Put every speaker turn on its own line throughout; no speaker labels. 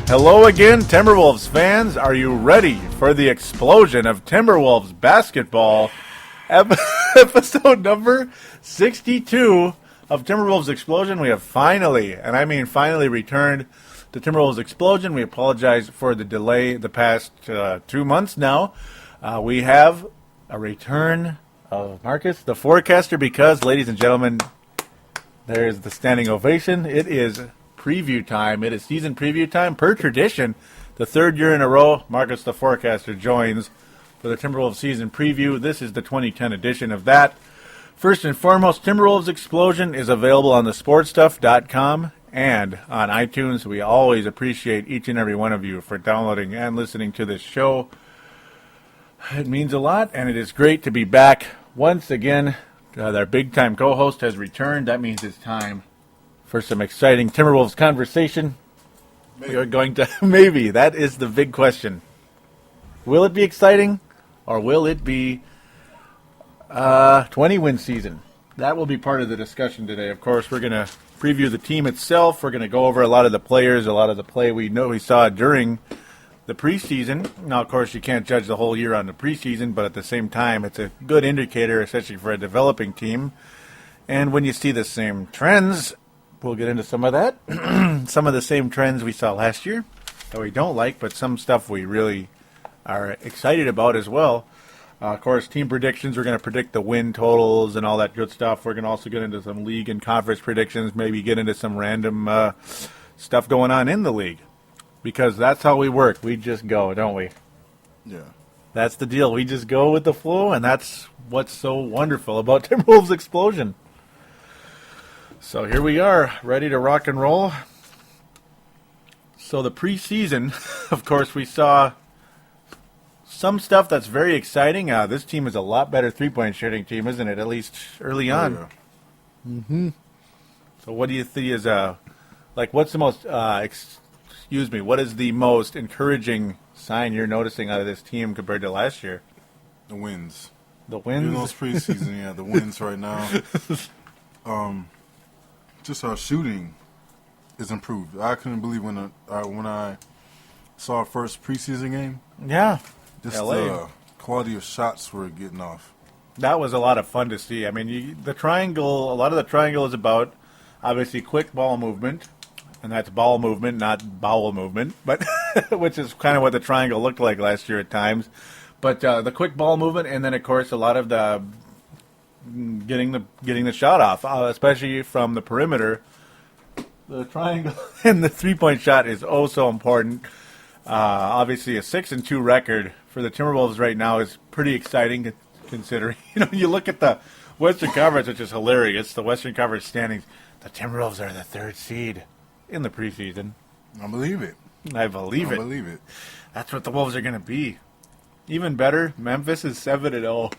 Hello again, Timberwolves fans. Are you ready for the explosion of Timberwolves basketball? Episode number 62 of Timberwolves Explosion. We have finally, and I mean finally, returned to Timberwolves Explosion. We apologize for the delay the past 2 months now. We have a return of Marcus, the forecaster, because, ladies and gentlemen, there's the standing ovation. It is preview time. It is season preview time. Per tradition, the third year in a row, Marcus the forecaster joins for the Timberwolves season preview. This is the 2010 edition of that. First and foremost, Timberwolves Explosion is available on thesportstuff.com and on iTunes. We always appreciate each and every one of you for downloading and listening to this show. It means a lot, and it is great to be back once again. Our big-time co-host has returned. That means it's time for some exciting Timberwolves conversation. We are going to, maybe, that is the big question. Will it be exciting, or will it be 20-win season? That will be part of the discussion today. Of course, we're going to preview the team itself. We're going to go over a lot of the players, a lot of the play we saw during the preseason. Now, of course, you can't judge the whole year on the preseason, but at the same time, it's a good indicator, especially for a developing team. And when you see the same trends, we'll get into some of that. Some of the same trends we saw last year that we don't like, but some stuff we really are excited about as well. Of course, team predictions. We're going to predict the win totals and all that good stuff. We're going to also get into some league and conference predictions, maybe get into some random stuff going on in the league. Because that's how we work. We just go, don't we?
Yeah.
That's the deal. We just go with the flow, and that's what's so wonderful about Timberwolves Explosion. So here we are, ready to rock and roll. So the preseason, of course, we saw some stuff that's very exciting. This team is a lot better three-point shooting team, isn't it? At least early on.
Yeah.
Mm-hmm. So what do you think is what's the most what is the most encouraging sign you're noticing out of this team compared to last year?
The wins.
The wins?
Even those preseason, yeah, the wins right now. Just our shooting is improved. I couldn't believe when I saw our first preseason game.
Yeah.
Just the quality of shots we're getting off.
That was a lot of fun to see. I mean, a lot of the triangle is about, obviously, quick ball movement. And that's ball movement, not bowel movement, but which is kind of what the triangle looked like last year at times. But the quick ball movement, and then of course a lot of the getting the shot off, especially from the perimeter. The triangle and the 3-point shot is oh so important. Obviously, a 6-2 record for the Timberwolves right now is pretty exciting, considering you look at the Western Conference, which is hilarious. The Western Conference standings, the Timberwolves are the 3rd seed in the preseason.
I believe it.
I believe it. That's what the Wolves are going to be. Even better, Memphis is 7-0.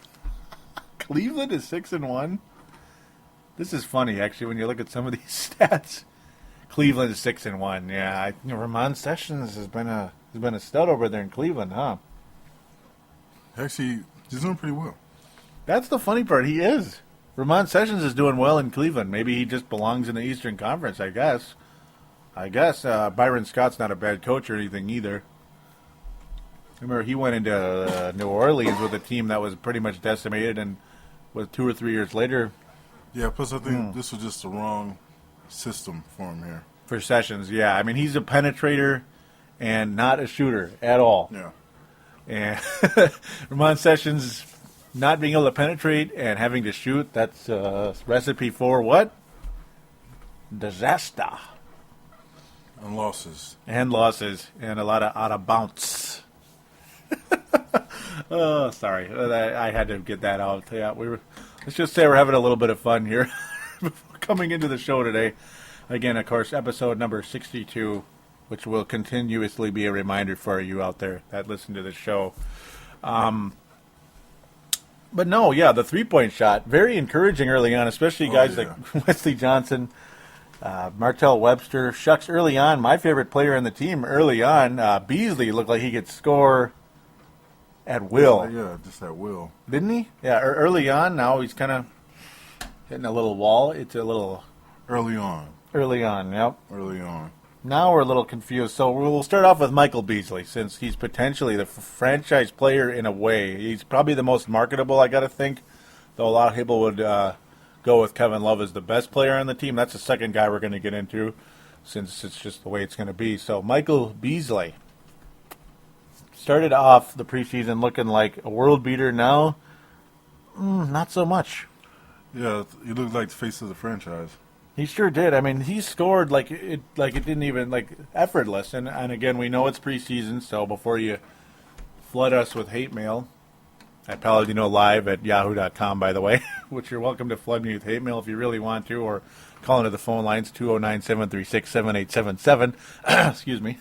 Cleveland is 6-1. This is funny, actually, when you look at some of these stats. Cleveland is 6-1. Yeah, Ramon Sessions has been a stud over there in Cleveland, huh?
Actually, he's doing pretty well.
That's the funny part. He is. Ramon Sessions is doing well in Cleveland. Maybe he just belongs in the Eastern Conference, I guess. Byron Scott's not a bad coach or anything either. Remember, he went into New Orleans with a team that was pretty much decimated, and with 2 or 3 years later.
Yeah, plus I think this was just the wrong system for him here.
For Sessions, yeah. I mean, he's a penetrator and not a shooter at all.
Yeah.
And Ramon Sessions not being able to penetrate and having to shoot, that's a recipe for what? Disaster.
And losses.
And a lot of out of bounce. Oh, sorry. I had to get that out. Yeah, let's just say we're having a little bit of fun here coming into the show today. Again, of course, episode number 62, which will continuously be a reminder for you out there that listen to the show. But no, yeah, the 3-point shot, very encouraging early on, especially guys like Wesley Johnson, Martell Webster. Shucks, early on, my favorite player in the team early on, Beasley, looked like he could score at will.
Yeah, just at will.
Didn't he? Yeah, early on. Now he's kind of hitting a little wall. It's a little...
Early on.
Early on, yep.
Early on.
Now we're a little confused. So we'll start off with Michael Beasley, since he's potentially the franchise player in a way. He's probably the most marketable, I got to think, though a lot of people would go with Kevin Love as the best player on the team. That's the second guy we're going to get into, since it's just the way it's going to be. So Michael Beasley started off the preseason looking like a world beater. Now, not so much.
Yeah, he looked like the face of the franchise.
He sure did. I mean, he scored like it didn't even effortless. And again, we know it's preseason, so before you flood us with hate mail at Palladino Live at yahoo.com, by the way, which you're welcome to flood me with hate mail if you really want to, or call into the phone lines 209-736-7877. Excuse me.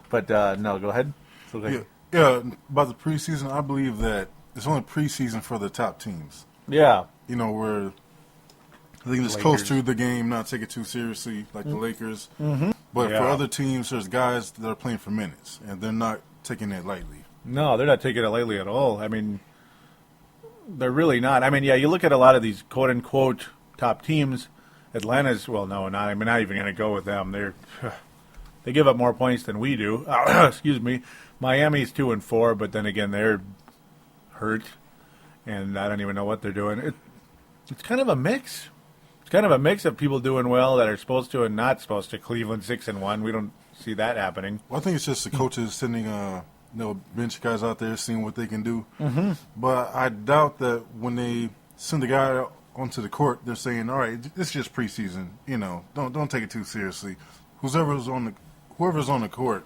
But no, go ahead. Okay.
Yeah, about the preseason, I believe that it's only preseason for the top teams.
Yeah.
Where they can just coast through the game, not take it too seriously, like the Lakers. Mm-hmm. But for other teams, there's guys that are playing for minutes, and they're not taking it lightly.
No, they're not taking it lightly at all. I mean, they're really not. I mean, yeah, you look at a lot of these quote-unquote top teams. Atlanta's, well, no, not. I'm not even going to go with them. They give up more points than we do. Excuse me. Miami's 2-4, but then again, they're hurt, and I don't even know what they're doing. It's kind of a mix. It's kind of a mix of people doing well that are supposed to and not supposed to. Cleveland 6-1. We don't see that happening.
Well, I think it's just the coaches sending bench guys out there, seeing what they can do. Mm-hmm. But I doubt that when they send the guy onto the court, they're saying, "All right, it's just preseason. Don't take it too seriously." Whoever's on the court,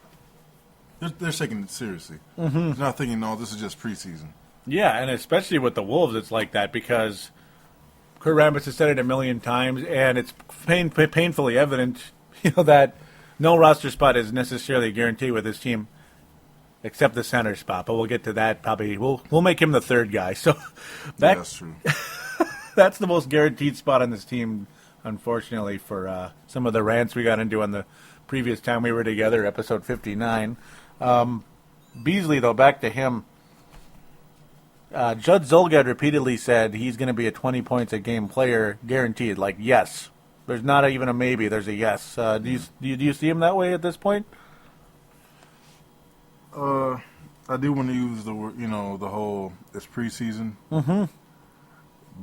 they're taking it seriously. Mm-hmm. They're not thinking, "No, this is just preseason." Yeah,
and especially with the Wolves, it's like that because Kurt Rambis has said it a million times, and it's painfully evident, that no roster spot is necessarily guaranteed with this team, except the center spot. But we'll get to that probably. We'll make him the third guy. So
that's true.
That's the most guaranteed spot on this team, unfortunately, for some of the rants we got into on the previous time we were together, episode 59. Beasley, though, back to him. Judd Zulgad repeatedly said he's going to be a 20 points a game player, guaranteed. Like, yes. There's not even a maybe. There's a yes. Do you see him that way at this point?
I do want to use the word, the whole it's preseason.
Mm-hmm.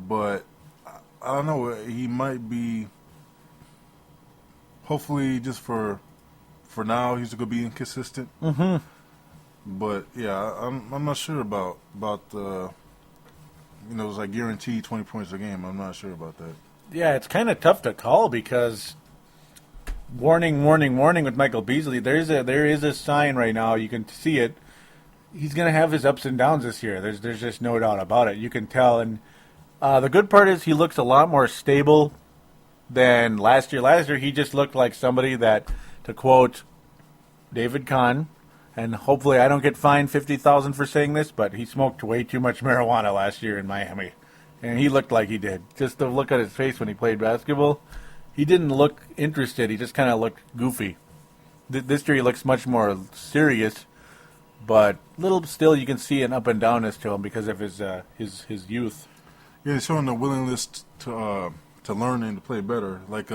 But I don't know. He might be. Hopefully, just for now, he's going to be inconsistent.
Mm-hmm.
But yeah, I'm not sure about the it's like guaranteed 20 points a game. I'm not sure about that.
Yeah, it's kind of tough to call because warning with Michael Beasley. There is a sign right now. You can see it. He's going to have his ups and downs this year. There's just no doubt about it. You can tell. And the good part is he looks a lot more stable than last year. Last year he just looked like somebody that, to quote David Kahn. And hopefully I don't get fined $50,000 for saying this, but he smoked way too much marijuana last year in Miami. And he looked like he did. Just to look at his face when he played basketball, he didn't look interested. He just kind of looked goofy. This year he looks much more serious, but little still you can see an up and downness to him because of his youth.
Yeah, he's showing the willingness to learn and to play better. Like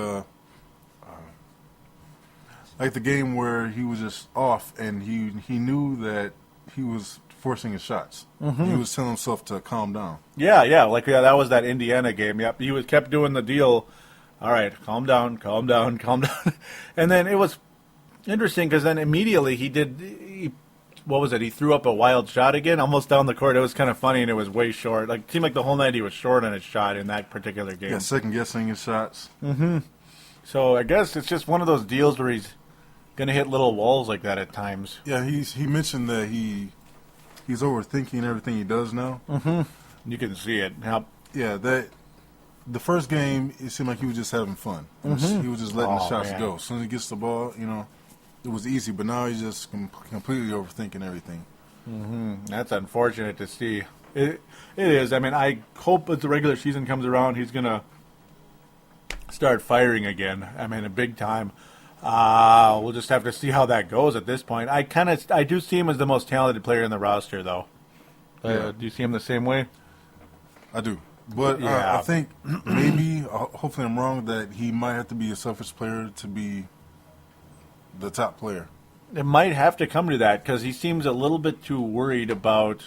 the game where he was just off and he knew that he was forcing his shots. Mm-hmm. He was telling himself to calm down.
Yeah, that was that Indiana game. Yep, he kept doing the deal. All right, calm down. And then it was interesting because then immediately he threw up a wild shot again, almost down the court. It was kind of funny and it was way short. It seemed like the whole night he was short on his shot in that particular game.
Yeah, second guessing his shots.
Mm-hmm. So I guess it's just one of those deals where he's going to hit little walls like that at times.
Yeah, he mentioned that he's overthinking everything he does now.
Mm-hmm. You can see it.
Yeah, that the first game, it seemed like he was just having fun. He was just letting the shots go. As soon as he gets the ball, it was easy. But now he's just completely overthinking everything.
Mm-hmm. That's unfortunate to see. It is. I mean, I hope as the regular season comes around, he's going to start firing again. I mean, a big time. We'll just have to see how that goes at this point. I do see him as the most talented player in the roster, though. Do you see him the same way?
I do. But I think maybe, hopefully I'm wrong, that he might have to be a selfish player to be the top player.
It might have to come to that because he seems a little bit too worried about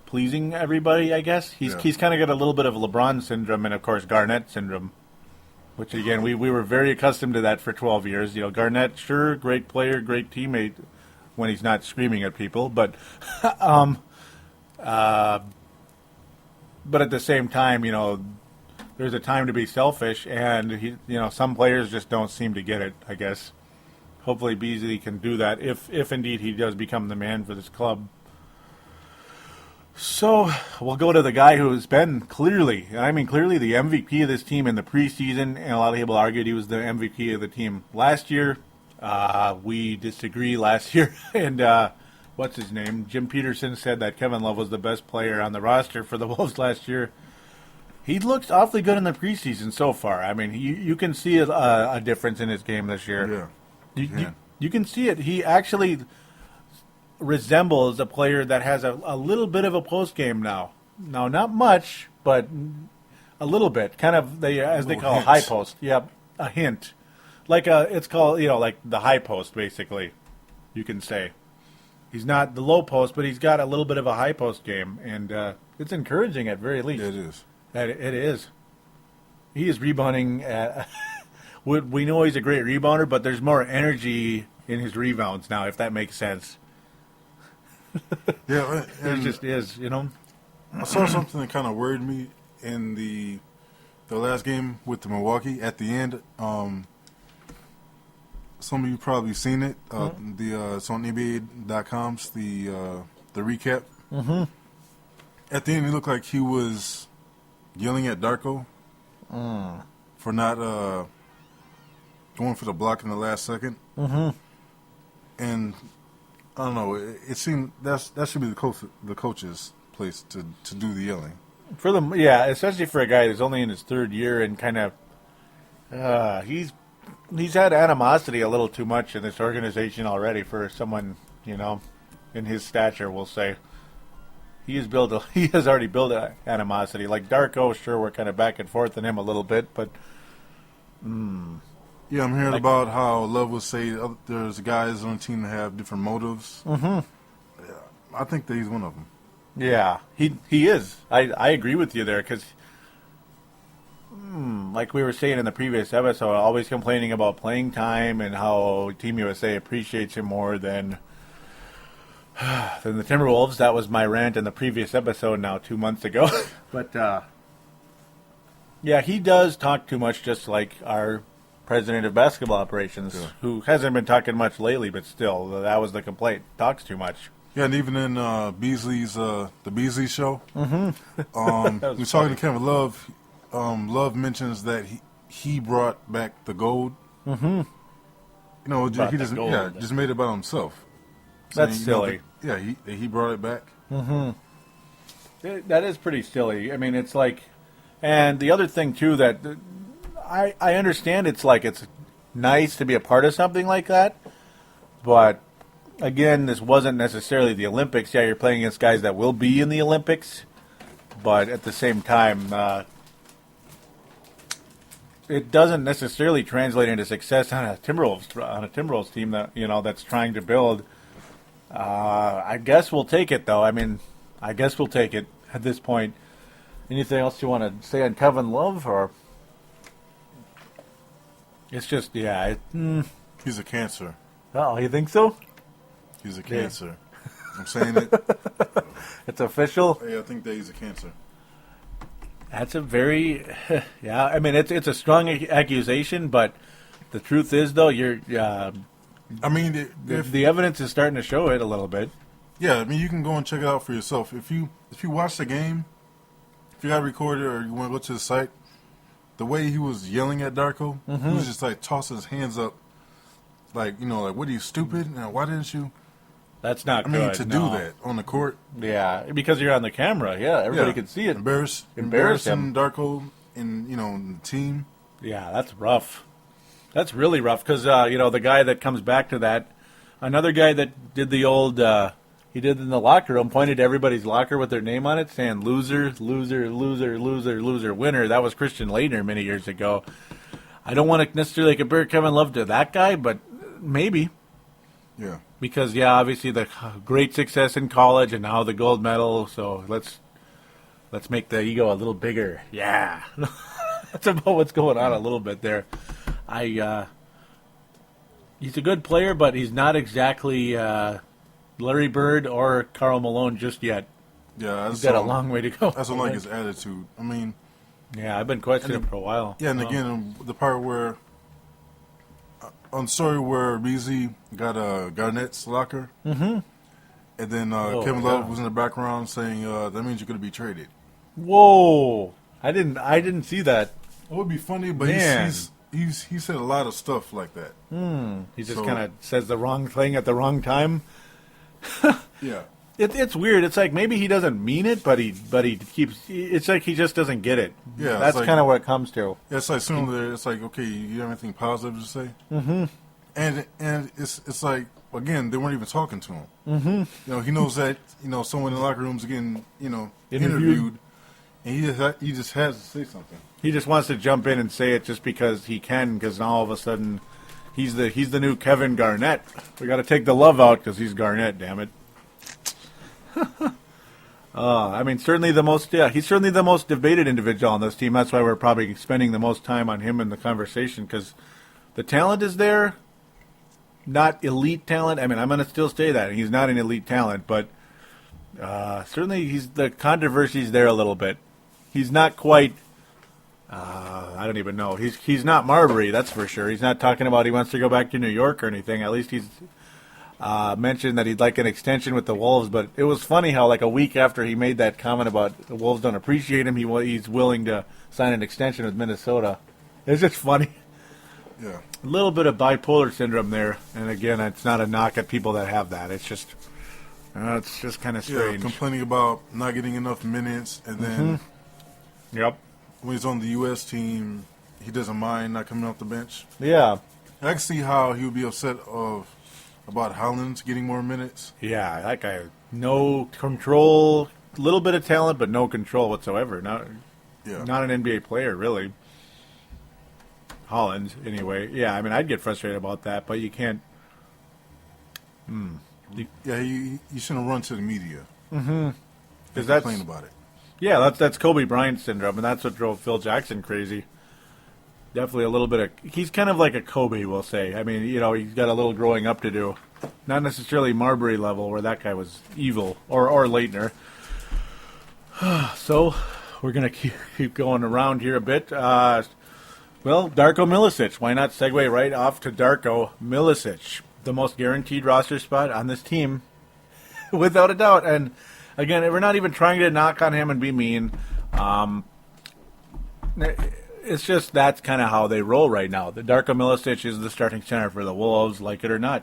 pleasing everybody, I guess. He's kind of got a little bit of LeBron syndrome and, of course, Garnett syndrome, which, again, we were very accustomed to that for 12 years. You know, Garnett, sure, great player, great teammate when he's not screaming at people, but but at the same time, you know, there's a time to be selfish, and some players just don't seem to get it, I guess. Hopefully Beasley can do that if indeed he does become the man for this club. So we'll go to the guy who has been clearly the MVP of this team in the preseason, and a lot of people argued he was the MVP of the team last year. We disagree last year, and what's his name? Jim Peterson said that Kevin Love was the best player on the roster for the Wolves last year. He looks awfully good in the preseason so far. I mean, you can see a difference in his game this year.
Yeah.
You can see it. He actually resembles a player that has a little bit of a post game now. Now, not much, but a little bit. Kind of as they call
hints.
high post. Yep, a hint. It's called like the high post basically. You can say he's not the low post, but he's got a little bit of a high post game, and it's encouraging at very least.
Yeah, it is.
It is. He is rebounding. We know he's a great rebounder, but there's more energy in his rebounds now, if that makes sense.
Yeah,
There just is,
I saw something that kind of worried me in the last game with the Milwaukee. At the end, some of you probably seen it. It's on NBA.com's the recap.
Mm-hmm.
At the end, it looked like he was yelling at Darko for not going for the block in the last second.
Mm-hmm.
And I don't know. It seemed that should be the coach's place to do the yelling.
For them, yeah, especially for a guy who's only in his third year and kind of he's had animosity a little too much in this organization already for someone in his stature. We'll say he has already built animosity. Like Darko, sure, we're kind of back and forth on him a little bit, but.
Yeah, I'm hearing about how Love will say there's guys on the team that have different motives.
Mm-hmm.
Yeah, I think that he's one of them.
Yeah, he is. I agree with you there because, like we were saying in the previous episode, always complaining about playing time and how Team USA appreciates him more than the Timberwolves. That was my rant in the previous episode now 2 months ago. But, yeah, he does talk too much, just like our president of basketball operations, who hasn't been talking much lately, but still, that was the complaint. Talks too much.
Yeah, and even in Beasley's the Beasley show, we're talking to Kevin Love. Love mentions that he brought back the gold.
Mm-hmm.
He just made it about himself.
That's silly.
He brought it back.
Mm-hmm. That is pretty silly. I mean, it's like, and the other thing too that I understand it's nice to be a part of something like that, but again, this wasn't necessarily the Olympics. Yeah, you're playing against guys that will be in the Olympics, but at the same time, it doesn't necessarily translate into success on a Timberwolves team that that's trying to build. I guess we'll take it though. I mean, I guess we'll take it at this point. Anything else you want to say on Kevin Love, or? It's just,
He's a cancer.
Oh, you think so?
He's a cancer. I'm saying it.
It's official?
Yeah, I think that he's a cancer.
That's a very, I mean, it's a strong accusation, but the truth is, though, the evidence is starting to show it a little bit.
Yeah, I mean, you can go and check it out for yourself. If you watch the game, if you got recorded or you want to go to the site, the way he was yelling at Darko, he was just like tossing his hands up, like, what are you, stupid? Why didn't you?
That's not good.
I mean, to do that on the court.
Yeah, because you're on the camera. Yeah, everybody can see it.
Embarrassing Darko in the team.
Yeah, that's rough. That's really rough because, the guy that comes back to that, another guy that did the old, he did in the locker room, pointed to everybody's locker with their name on it, saying loser, loser, loser, loser, loser, winner. That was Christian Laettner many years ago. I don't want to necessarily compare Kevin Love to that guy, but Maybe.
Yeah.
Because, yeah, obviously the great success in college and now the gold medal. So let's make the ego a little bigger. Yeah. That's about what's going on a little bit there. He's a good player, but he's not exactly Larry Bird or Karl Malone just yet.
Yeah,
He's got a long way to go.
I don't like his attitude. I mean,
yeah, I've been questioning him for a while.
Yeah, and again, the part where on the story where BZ got Garnett's locker, and then Kevin Love was in the background saying that means you're going to be traded.
Whoa! I didn't see that.
It would be funny, but he said a lot of stuff like that.
He just kind of says the wrong thing at the wrong time.
Yeah.
It's weird. It's like maybe he doesn't mean it, but he keeps. It's like he just doesn't get it.
Yeah,
that's
like,
kind of what it comes to.
Yeah, it's like sooner. It's like, okay, you have anything positive to say? Mm-hmm. And it's like, again, they weren't even talking to him. Mm-hmm. You know, he knows that someone in the locker room's getting interviewed, and he just has to say something.
He just wants to jump in and say it just because he can, because now all of a sudden he's the new Kevin Garnett. We got to take the love out because he's Garnett. Damn it. I mean, certainly the most. Yeah, he's certainly the most debated individual on this team. That's why we're probably spending the most time on him in the conversation because the talent is there. Not elite talent. I mean, I'm going to still say that he's not an elite talent, but certainly the controversy's there a little bit. He's not quite. I don't even know. He's not Marbury, that's for sure. He's not talking about he wants to go back to New York or anything. At least he's mentioned that he'd like an extension with the Wolves. But it was funny how like a week after he made that comment about the Wolves don't appreciate him, he's willing to sign an extension with Minnesota. It's just funny.
Yeah.
A little bit of bipolar syndrome there. And again, it's not a knock at people that have that. It's just kind of strange.
Yeah, complaining about not getting enough minutes and then
Yep.
when he's on the U.S. team, he doesn't mind not coming off the bench.
Yeah.
I can see how he would be upset about Hollins getting more minutes.
Yeah, that guy, no control, a little bit of talent, but no control whatsoever. Not an NBA player, really. Hollins, anyway. Yeah, I mean, I'd get frustrated about that, but you can't.
You shouldn't run to the media.
Mm-hmm.
Because complain about it.
Yeah, that's Kobe Bryant syndrome, and that's what drove Phil Jackson crazy. Definitely a little bit of... He's kind of like a Kobe, we'll say. I mean, he's got a little growing up to do. Not necessarily Marbury level, where that guy was evil, or Leitner. So, we're going to keep going around here a bit. Darko Milicic. Why not segue right off to Darko Milicic? The most guaranteed roster spot on this team, without a doubt. And, again, we're not even trying to knock on him and be mean. It's just that's kind of how they roll right now. The Darko Milicic is the starting center for the Wolves, like it or not.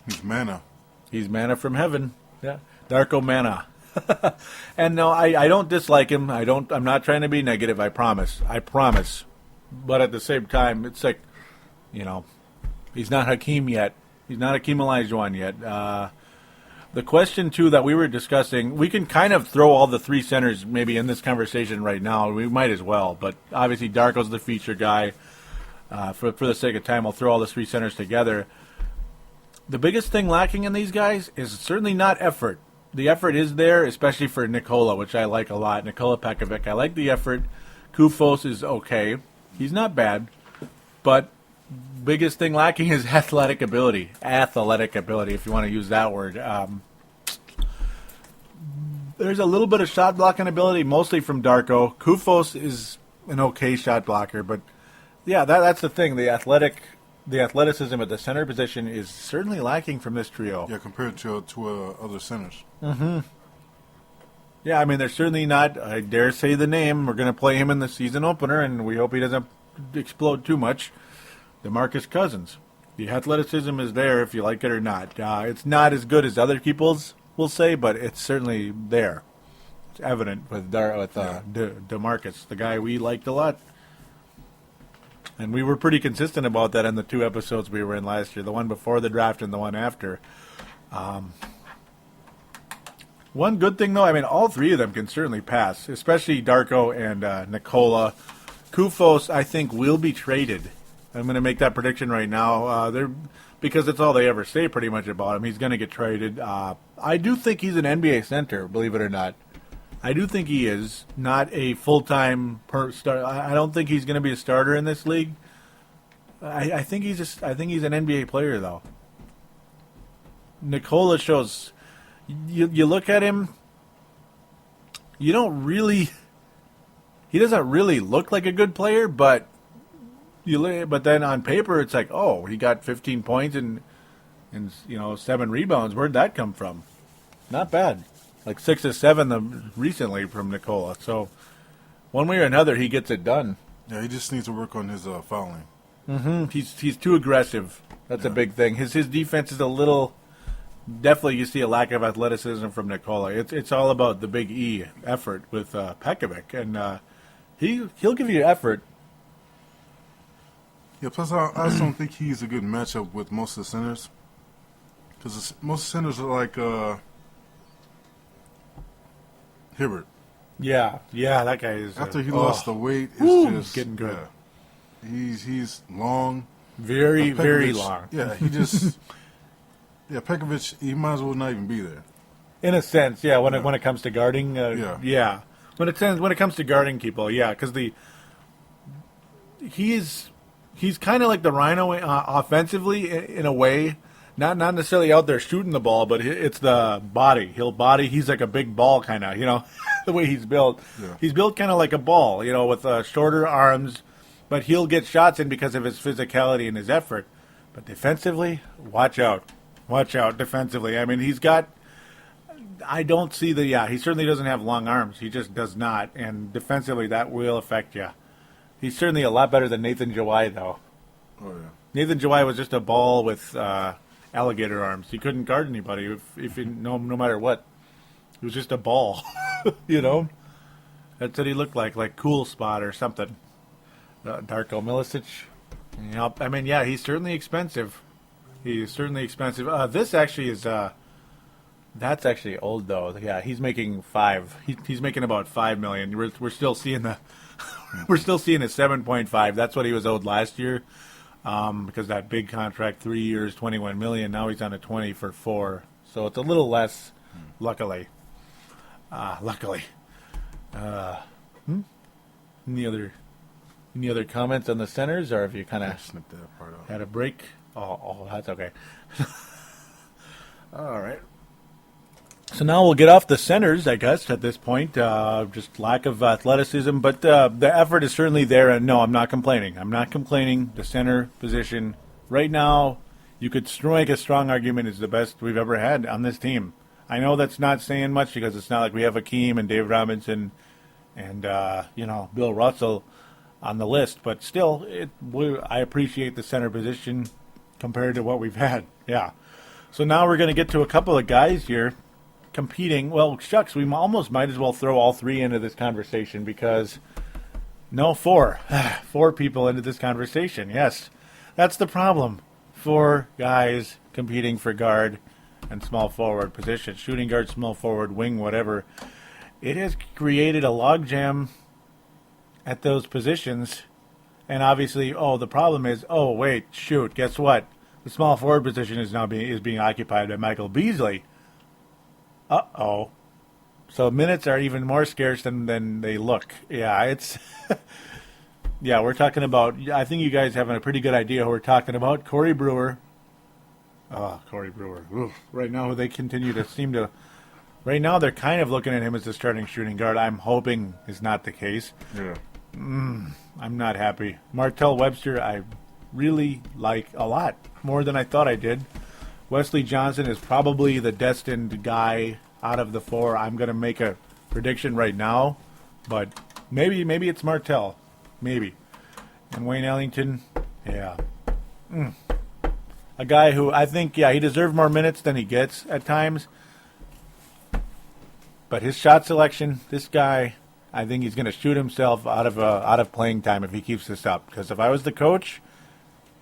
He's manna. He's
manna from heaven. Yeah, Darko manna. And no, I don't dislike him. I'm not trying to be negative. I promise. But at the same time, it's like, he's not Hakeem yet. He's not Hakeem Olajuwon yet. The question, too, that we were discussing, we can kind of throw all the three centers maybe in this conversation right now. We might as well. But obviously Darko's the feature guy. For the sake of time, I'll throw all the three centers together. The biggest thing lacking in these guys is certainly not effort. The effort is there, especially for Nikola, which I like a lot. Nikola Pekovic, I like the effort. Kufos is okay. He's not bad. But biggest thing lacking is athletic ability, if you want to use that word. There's a little bit of shot blocking ability, mostly from Darko. Kufos is an okay shot blocker, but yeah, that's the thing. The athleticism at the center position is certainly lacking from this trio.
Yeah, compared to other centers.
Mm-hmm. Yeah, I mean, they're certainly not, I dare say the name. We're going to play him in the season opener, and we hope he doesn't explode too much. DeMarcus Cousins. The athleticism is there if you like it or not. It's not as good as other people's, we'll say, but it's certainly there. It's evident with DeMarcus, the guy we liked a lot. And we were pretty consistent about that in the two episodes we were in last year, the one before the draft and the one after. One good thing, though, I mean, all three of them can certainly pass, especially Darko and Nikola. Kufos, I think, will be traded I'm going to make that prediction right now. Because it's all they ever say pretty much about him. He's going to get traded. I do think he's an NBA center, believe it or not. I do think he is not a full-time star. I don't think he's going to be a starter in this league. I think he's an NBA player though. Nikola shows. You look at him. You don't really. He doesn't really look like a good player, but then on paper it's like, oh, he got 15 points and 7 rebounds. Where'd that come from? Not bad. Like 6 or 7 recently from Nikola. So one way or another, he gets it done.
Yeah, he just needs to work on his fouling.
Mm-hmm. He's too aggressive. That's a big thing. His defense is a little. Definitely, you see a lack of athleticism from Nikola. It's all about the big E effort with Pekovic, and he'll give you effort.
Yeah, plus I also don't think he's a good matchup with most of the centers. Because most centers are like Hibbert.
Yeah, that guy is.
After he lost the weight, it's just
getting good.
Yeah. He's long.
Very, very long.
Yeah, he just... yeah, Pekovic, he might as well not even be there.
In a sense, yeah, when it comes to guarding, yeah. When it comes to guarding people, yeah, because he's kind of like the Rhino offensively in a way, not necessarily out there shooting the ball, but it's the body. He's like a big ball kind of, the way he's built. Yeah. He's built kind of like a ball, with shorter arms, but he'll get shots in because of his physicality and his effort. But defensively, watch out defensively. I mean, I don't see he certainly doesn't have long arms. He just does not. And defensively, that will affect you. He's certainly a lot better than Nathan Jawai, though.
Oh, yeah. Nathan
Jawai was just a ball with alligator arms. He couldn't guard anybody no matter what. He was just a ball, That's what he looked like Cool Spot or something. Darko Milicic. I mean, yeah, he's certainly expensive. He's certainly expensive. This actually is. That's actually old though. Yeah, he's making He's making about $5 million. We're still seeing we're still seeing a 7.5. That's what he was owed last year, because that big contract, 3 years, $21 million. Now he's on a 20 for 4. So it's a little less. Luckily. Any other comments on the centers, or have you kind of
snipped that part out?
Had a break? Oh, that's okay. All right. So now we'll get off the centers, I guess, at this point. Just lack of athleticism, but the effort is certainly there. And no, I'm not complaining. The center position right now, you could make a strong argument, is the best we've ever had on this team. I know that's not saying much because it's not like we have Akeem and Dave Robinson and Bill Russell on the list, but still, I appreciate the center position compared to what we've had. Yeah. So now we're going to get to a couple of guys here competing. Well, shucks, we almost might as well throw all 3 into this conversation because 4 people into this conversation. Yes, that's the problem. 4 guys competing for guard and small forward position, shooting guard, small forward, wing, whatever. It has created a logjam at those positions, and obviously, the problem is, guess what? The small forward position is now being occupied by Michael Beasley. So minutes are even more scarce than they look. Yeah, it's yeah, we're talking about. I think you guys have a pretty good idea who we're talking about. Corey Brewer. Corey Brewer. Oof. Right now, they continue to seem to. Right now, they're kind of looking at him as the starting shooting guard. I'm hoping is not the case.
Yeah.
I'm not happy. Martell Webster, I really like a lot, more than I thought I did. Wesley Johnson is probably the destined guy out of the 4. I'm going to make a prediction right now, but maybe it's Martell. Maybe. And Wayne Ellington, yeah. A guy who I think, he deserved more minutes than he gets at times. But his shot selection, this guy, I think he's going to shoot himself out of playing time if he keeps this up. Because if I was the coach,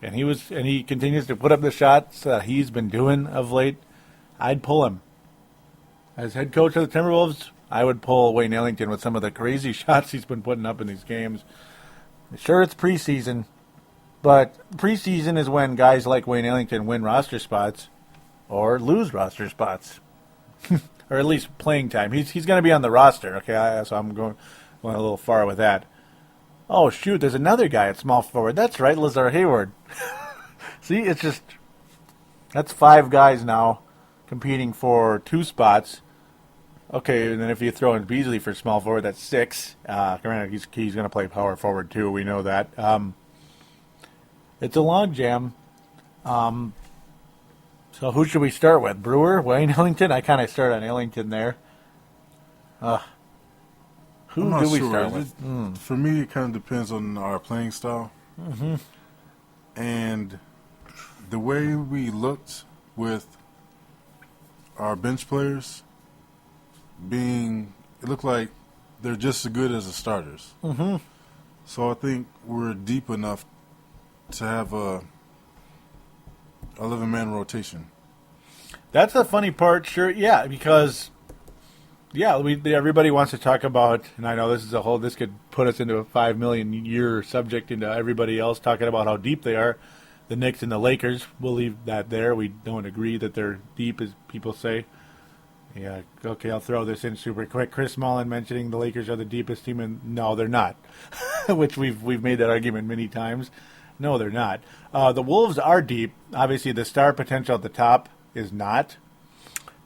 and he continues to put up the shots he's been doing of late, I'd pull him. As head coach of the Timberwolves, I would pull Wayne Ellington with some of the crazy shots he's been putting up in these games. Sure, it's preseason, But preseason is when guys like Wayne Ellington win roster spots or lose roster spots, or at least playing time. He's going to be on the roster. Okay, so I'm going a little far with that. Oh shoot, there's another guy at small forward. That's right, Lazar Hayward. See, it's just that's 5 guys now competing for 2 spots. Okay, and then if you throw in Beasley for small forward, that's 6. Granted, he's going to play power forward too. We know that. It's a log jam. So who should we start with? Brewer, Wayne Ellington? I kind of start on Ellington there. Who do we start with?
For me, it kind of depends on our playing style.
Mm-hmm.
And the way we looked with our bench players it looked like they're just as good as the starters.
Mm-hmm.
So I think we're deep enough to have a 11-man rotation.
That's the funny part, sure. Yeah, because everybody wants to talk about, and I know this could put us into a 5 million year subject into everybody else talking about how deep they are. The Knicks and the Lakers, we'll leave that there. We don't agree that they're deep, as people say. Yeah, okay, I'll throw this in super quick. Chris Mullen mentioning the Lakers are the deepest team, and no, they're not. Which we've made that argument many times. No, they're not. The Wolves are deep. Obviously, the star potential at the top is not.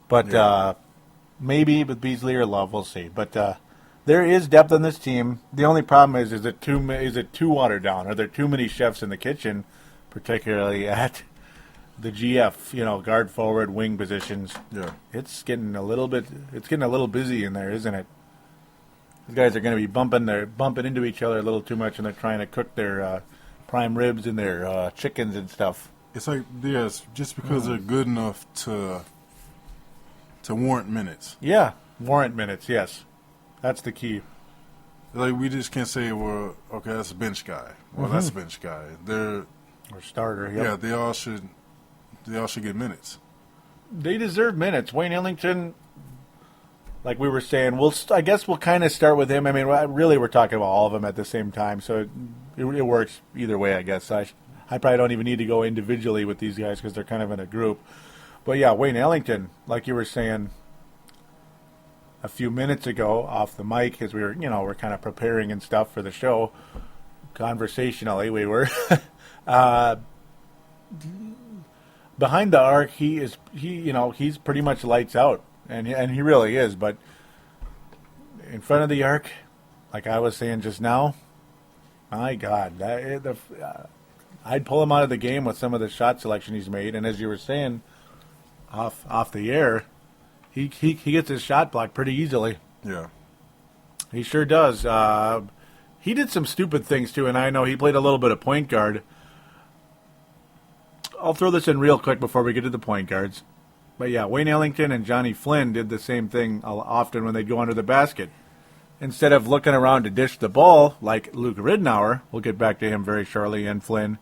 But maybe with Beasley or Love, we'll see. But there is depth on this team. The only problem is it too watered down? Are there too many chefs in the kitchen, particularly at the GF, guard forward, wing positions?
Yeah.
It's getting a little busy in there, isn't it? These guys are going to be bumping into each other a little too much, and they're trying to cook their prime ribs and their chickens and stuff.
It's like, yes, just because they're good enough to warrant minutes.
Yeah, warrant minutes, yes. That's the key.
Like, we just can't say, well, okay, that's a bench guy. Well, that's a bench guy. They're
or starter, yep.
Yeah, they all should get minutes.
They deserve minutes. Wayne Ellington, like we were saying, I guess we'll kind of start with him. I mean, really, we're talking about all of them at the same time, so it works either way, I guess. I probably don't even need to go individually with these guys because they're kind of in a group. But yeah, Wayne Ellington, like you were saying a few minutes ago off the mic, as we're kind of preparing and stuff for the show, conversationally we were. Behind the arc, he's pretty much lights out, and he really is. But in front of the arc, like I was saying just now, my God, I'd pull him out of the game with some of the shot selection he's made. And as you were saying, off the air, he gets his shot blocked pretty easily.
Yeah,
he sure does. He did some stupid things too, and I know he played a little bit of point guard. I'll throw this in real quick before we get to the point guards. But yeah, Wayne Ellington and Johnny Flynn did the same thing often when they'd go under the basket. Instead of looking around to dish the ball like Luke Ridnour, we'll get back to him very shortly, and Flynn,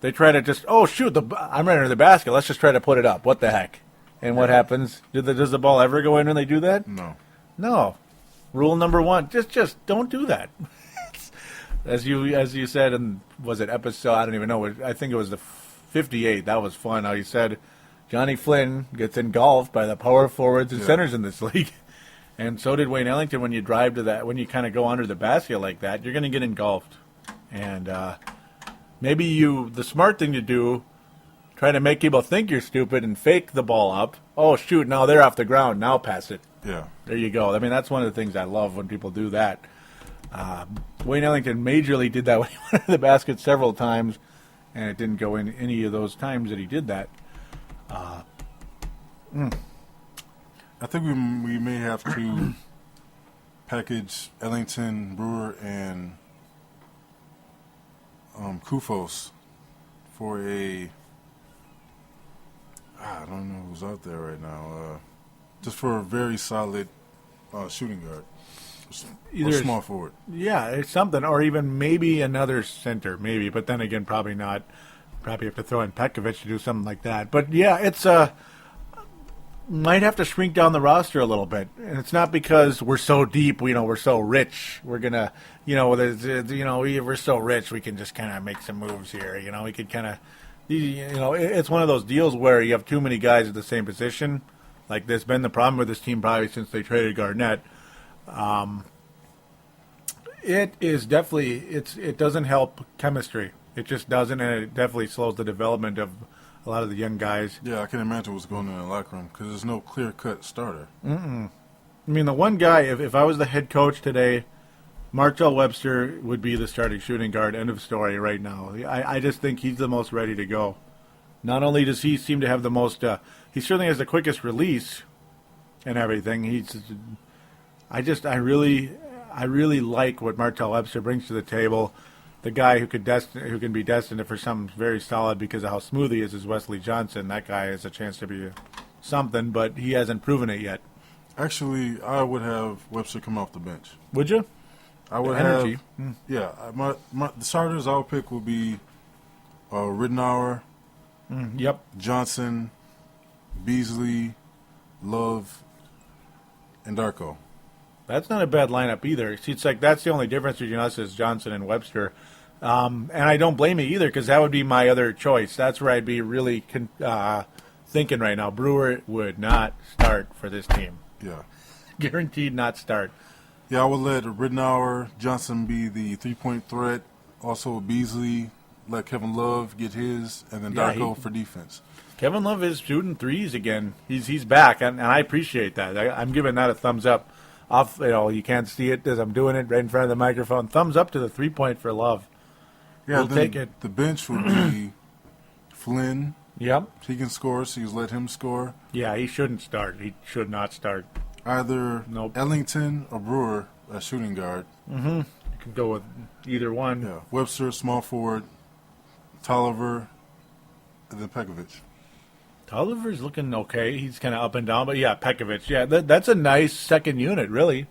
they try to just, I'm right under the basket, let's just try to put it up. What the heck? And what happens? Does the ball ever go in when they do that? No. Rule number 1, just don't do that. As you said, and was it episode, I don't even know, I think it was the 58. That was fun. How you said Johnny Flynn gets engulfed by the power forwards and centers in this league. And so did Wayne Ellington. When you drive to that, when you kind of go under the basket like that, you're going to get engulfed. And maybe the smart thing to do, try to make people think you're stupid and fake the ball up. Oh, shoot, now they're off the ground. Now pass it.
Yeah.
There you go. I mean, that's one of the things I love when people do that. Wayne Ellington majorly did that when he went under the basket several times, and it didn't go in any of those times that he did that.
I think we may have to package Ellington, Brewer, and Kufos for I don't know who's out there right now. Just for a very solid shooting guard. Either or small forward.
Yeah, it's something. Or even maybe another center, maybe. But then again, probably not. Probably have to throw in Petkovic to do something like that. But yeah, it's might have to shrink down the roster a little bit, and it's not because we're so deep. We're so rich. We're gonna, we're so rich. We can just kind of make some moves here. We could kind of, it's one of those deals where you have too many guys at the same position. Like there's been the problem with this team probably since they traded Garnett. It is definitely it doesn't help chemistry. It just doesn't, and it definitely slows the development of a lot of the young guys.
Yeah, I can imagine what's going on in the locker room because there's no clear-cut starter.
I mean, the one guy, if I was the head coach today, Martell Webster would be the starting shooting guard. End of story right now. I just think he's the most ready to go. Not only does he seem to have the most, he certainly has the quickest release and everything. I really like what Martell Webster brings to the table. The guy who can be destined for something very solid because of how smooth he is Wesley Johnson. That guy has a chance to be something, but he hasn't proven it yet.
Actually, I would have Webster come off the bench.
Would you?
I would have. Yeah, the starters I would pick would be Ridenour,
Yep.
Johnson, Beasley, Love, and Darko.
That's not a bad lineup either. See, it's like that's the only difference between us is Johnson and Webster. And I don't blame you either because that would be my other choice. That's where I'd be really thinking right now. Brewer would not start for this team.
Yeah.
Guaranteed not start.
Yeah, I would let Ridenour, Johnson be the three-point threat. Also Beasley, let Kevin Love get his, and then Darko for defense.
Kevin Love is shooting threes again. He's back, and I appreciate that. I'm giving that a thumbs up. Off, you can't see it as I'm doing it right in front of the microphone. Thumbs up to the 3-point for Love.
Yeah,
we'll take it.
The bench would be Flynn.
Yep.
He can score, so you let him score.
Yeah, he shouldn't start. He should not start.
Either Ellington or Brewer as shooting guard.
You can go with either one.
Yeah, Webster, small forward, Tolliver, and then Pekovic.
Tolliver's looking okay. He's kind of up and down, but yeah, Pekovic. Yeah, that's a nice second unit, really.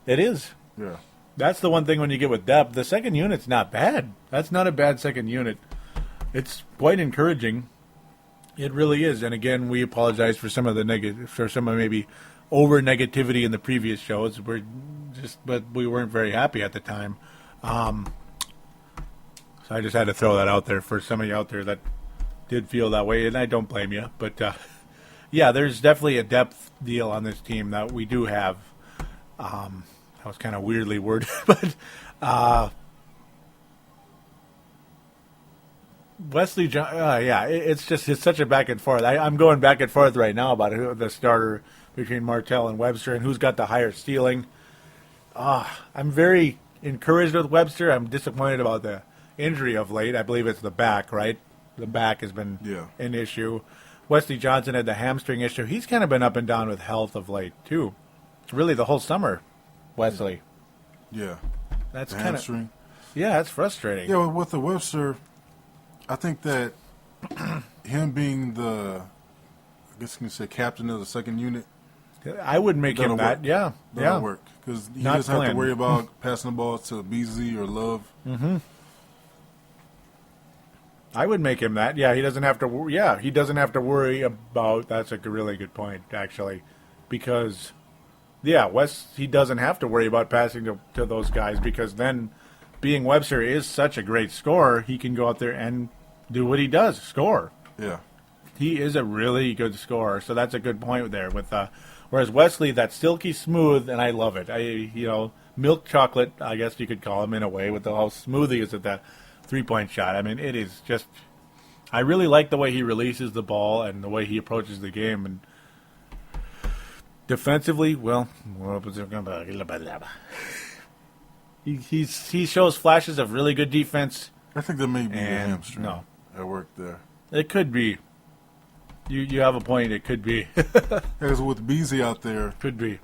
It is.
Yeah.
That's the one thing when you get with depth. The second unit's not bad. That's not a bad second unit. It's quite encouraging. It really is. And again, we apologize for some of the maybe over negativity in the previous shows. But we weren't very happy at the time. So I just had to throw that out there for some of you out there that did feel that way, and I don't blame you. But, yeah, there's definitely a depth deal on this team that we do have. That was kind of weirdly worded, but Wesley John, yeah, it's such a back and forth. I'm going back and forth right now about the starter between Martell and Webster and who's got the higher ceiling. I'm very encouraged with Webster. I'm disappointed about the injury of late. I believe it's the back, right? The back has been an issue. Wesley Johnson had the hamstring issue. He's kind of been up and down with health of late, too. Really, the whole summer, Wesley.
Yeah.
That's
the
kind
hamstring.
of... Yeah, that's frustrating.
Yeah, with the Webster, I think that him being the, I guess you can say, captain of the second unit.
I would make him that, yeah.
That'll work. Because he doesn't have to worry about passing the ball to Beasley or Love.
Mm-hmm. I would make him that. Yeah, he doesn't have to. Yeah, he doesn't have to worry about. That's a really good point, actually, because he doesn't have to worry about passing to those guys because then, being Webster is such a great scorer, he can go out there and do what he does, score.
Yeah,
he is a really good scorer. So that's a good point there. With whereas Wesley, that's silky smooth, and I love it. Milk chocolate, I guess you could call him in a way, with how smooth he is at that 3-point shot. I mean, it is just... I really like the way he releases the ball and the way he approaches the game. And defensively, he shows flashes of really good defense.
I think that may be the hamstring at work there.
It could be. You have a point. It could be.
Because with Beasley out there...
Could be.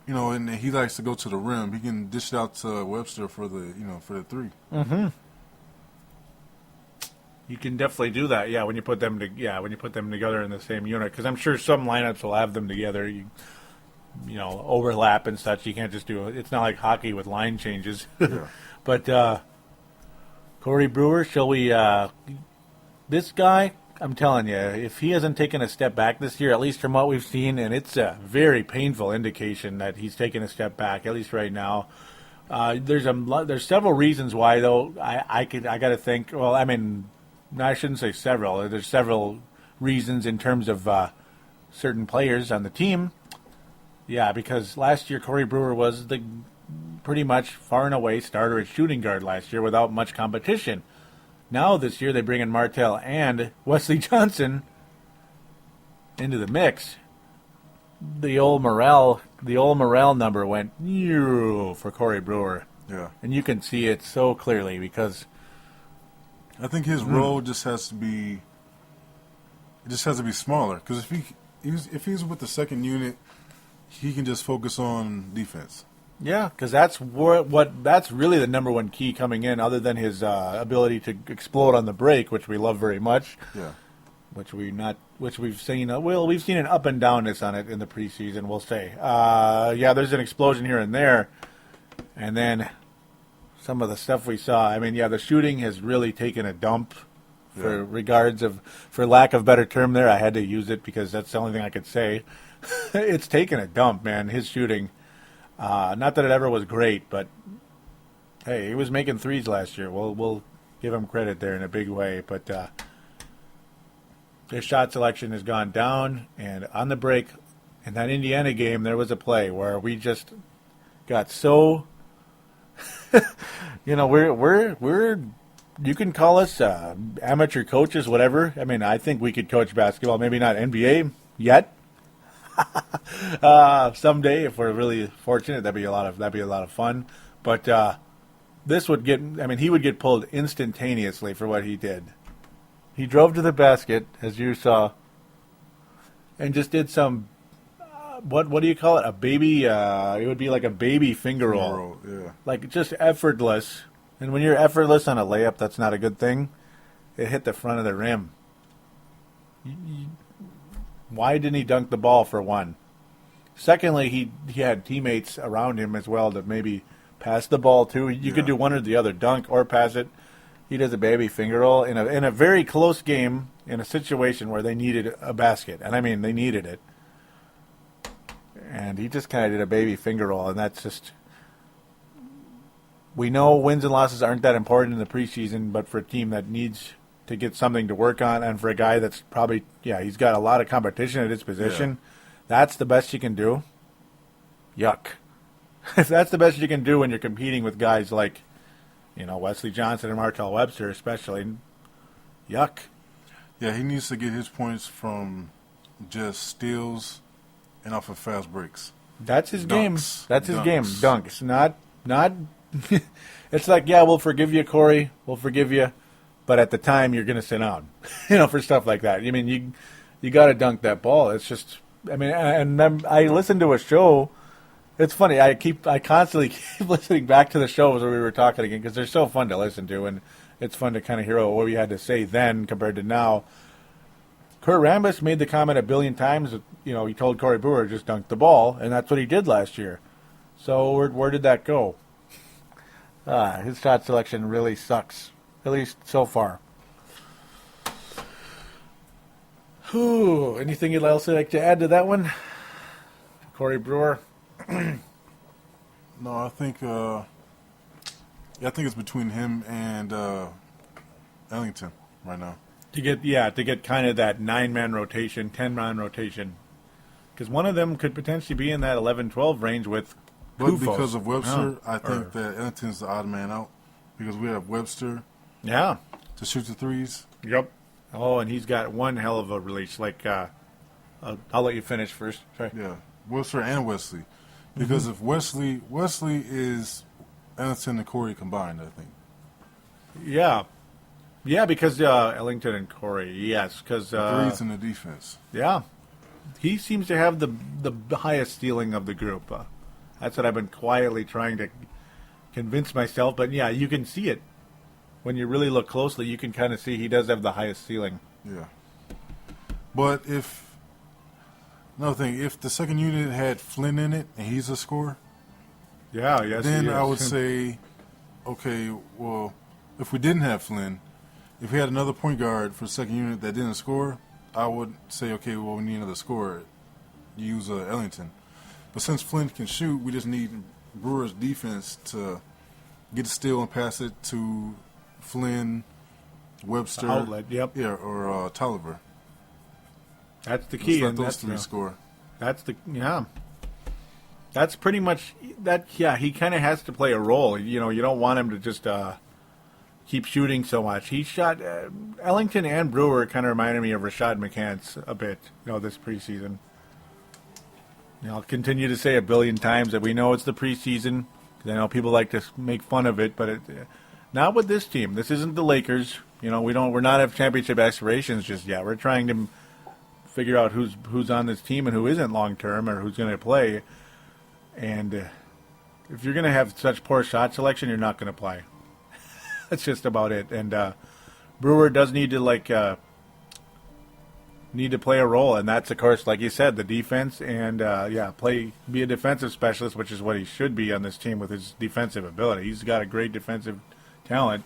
And he likes to go to the rim. He can dish it out to Webster for the three.
Mm-hmm. You can definitely do that, when you put them together in the same unit. Because I'm sure some lineups will have them together. Overlap and such. You can't just do it. It's not like hockey with line changes.
Yeah.
But Corey Brewer, shall we? This guy, I'm telling you, if he hasn't taken a step back this year, at least from what we've seen, and it's a very painful indication that he's taken a step back, at least right now. There's several reasons why, though. I got to think. Well, I mean, I shouldn't say several. There's several reasons in terms of certain players on the team. Yeah, because last year Corey Brewer was the pretty much far and away starter at shooting guard last year without much competition. Now this year they bring in Martell and Wesley Johnson into the mix. The old morale number went for Corey Brewer.
Yeah.
And you can see it so clearly because
I think his role just has to be smaller, because if he's with the second unit, he can just focus on defense.
yeah, because that's that's really the number one key coming in, other than his ability to explode on the break, which we love very much.
Yeah.
Which we've seen. We've seen an up and downness on it in the preseason. We'll say, there's an explosion here and there, and then some of the stuff we saw. I mean, the shooting has really taken a dump. For lack of better term, there I had to use it because that's the only thing I could say. It's taken a dump, man. His shooting, not that it ever was great, but hey, he was making threes last year. We'll give him credit there in a big way, but. His shot selection has gone down, and on the break, in that Indiana game, there was a play where we just got so, we're you can call us amateur coaches, whatever. I mean, I think we could coach basketball, maybe not NBA yet. Someday, if we're really fortunate, that'd be a lot of fun. But he would get pulled instantaneously for what he did. He drove to the basket, as you saw, and just did some, what do you call it? A baby, it would be like a baby finger roll.
Yeah.
Like just effortless. And when you're effortless on a layup, that's not a good thing. It hit the front of the rim. Why didn't he dunk the ball, for one? Secondly, he had teammates around him as well to maybe pass the ball to. You could do one or the other, dunk or pass it. He does a baby finger roll in a very close game, in a situation where they needed a basket. And I mean, they needed it. And he just kind of did a baby finger roll, and that's just... We know wins and losses aren't that important in the preseason, but for a team that needs to get something to work on, and for a guy that's probably, he's got a lot of competition at his position, that's the best you can do. Yuck. If that's the best you can do when you're competing with guys like... Wesley Johnson and Martell Webster especially. Yuck.
Yeah, he needs to get his points from just steals and off of fast breaks.
That's his game. That's his
Dunks.
game. Dunks. Not it's like, we'll forgive you, Corey. We'll forgive you. But at the time, you're going to sit down, for stuff like that. I mean, you got to dunk that ball. It's just, I listened to a show. It's funny. I constantly keep listening back to the shows where we were talking again because they're so fun to listen to, and it's fun to kind of hear what we had to say then compared to now. Kurt Rambis made the comment a billion times. He told Corey Brewer just dunk the ball, and that's what he did last year. So where did that go? His shot selection really sucks, at least so far. Anything else you'd like to add to that one, Corey Brewer?
No, I think it's between him and Ellington right now.
To get kind of that 9-man rotation, 10-man rotation, because one of them could potentially be in that 11-12 range with
But
Kufos.
because of Webster, I think that Ellington's the odd man out, because we have Webster to shoot the threes.
Yep. Oh, and he's got one hell of a release. Like, I'll let you finish first. Sorry.
Yeah, Webster and Wesley. Because if Wesley is Ellington and Corey combined, I think.
Yeah. Yeah, because Ellington and Corey, yes. Because
threes in the defense.
Yeah. He seems to have the highest ceiling of the group. That's what I've been quietly trying to convince myself. But, you can see it. When you really look closely, you can kind of see he does have the highest ceiling.
Yeah. But another thing, if the second unit had Flynn in it and he's a scorer,
yes,
then I would say, okay, well, if we didn't have Flynn, if we had another point guard for the second unit that didn't score, I would say, okay, well, we need another scorer. Use Ellington. But since Flynn can shoot, we just need Brewer's defense to get a steal and pass it to Flynn, Webster,
outlet, yep.
Yeah, or Tolliver.
That's the key.
Let those three score.
That's That's pretty much that. Yeah, he kind of has to play a role. You know, you don't want him to just keep shooting so much. He shot Ellington and Brewer kind of reminded me of Rashad McCants a bit. You know, this preseason. You know, I'll continue to say a billion times that we know it's the preseason. I know people like to make fun of it, but not with this team. This isn't the Lakers. You know, we're not have championship aspirations just yet. We're trying to figure out who's on this team and who isn't long term or who's going to play. And if you're going to have such poor shot selection, you're not going to play. That's just about it. And Brewer does need to play a role, and that's, of course, like you said, the defense and be a defensive specialist, which is what he should be on this team with his defensive ability. He's got a great defensive talent,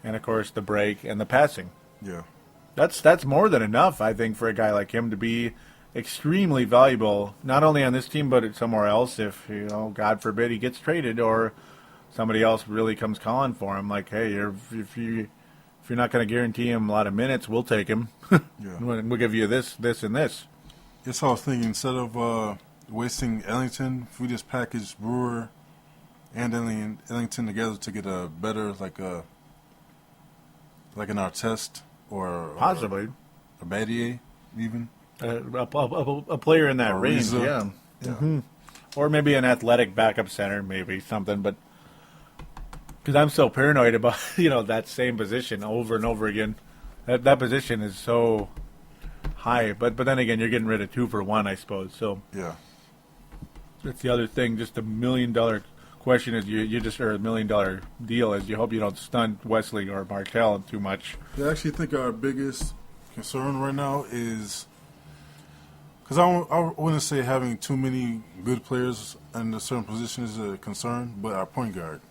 and of course the break and the passing.
Yeah,
that's more than enough, I think, for a guy like him to be extremely valuable, not only on this team but somewhere else. If God forbid, he gets traded or somebody else really comes calling for him, like, hey, if you're not going to guarantee him a lot of minutes, we'll take him.
Yeah.
We'll give you this, and this.
Yes, I was thinking, instead of wasting Ellington, if we just package Brewer and Ellington together to get a better, like an Artest or
Possibly.
a Battier, even.
A player in that range, yeah. Mm-hmm. Or maybe an athletic backup center, maybe something, but because I'm so paranoid about that same position over and over again. That position is so high, but then again, you're getting rid of 2 for 1, I suppose. So
yeah,
that's the other thing. Just $1 million question is you just or $1 million deal is you hope you don't stun Wesley or Martell too much.
I actually think our biggest concern right now is because I wouldn't say having too many good players in a certain position is a concern, but our point guard.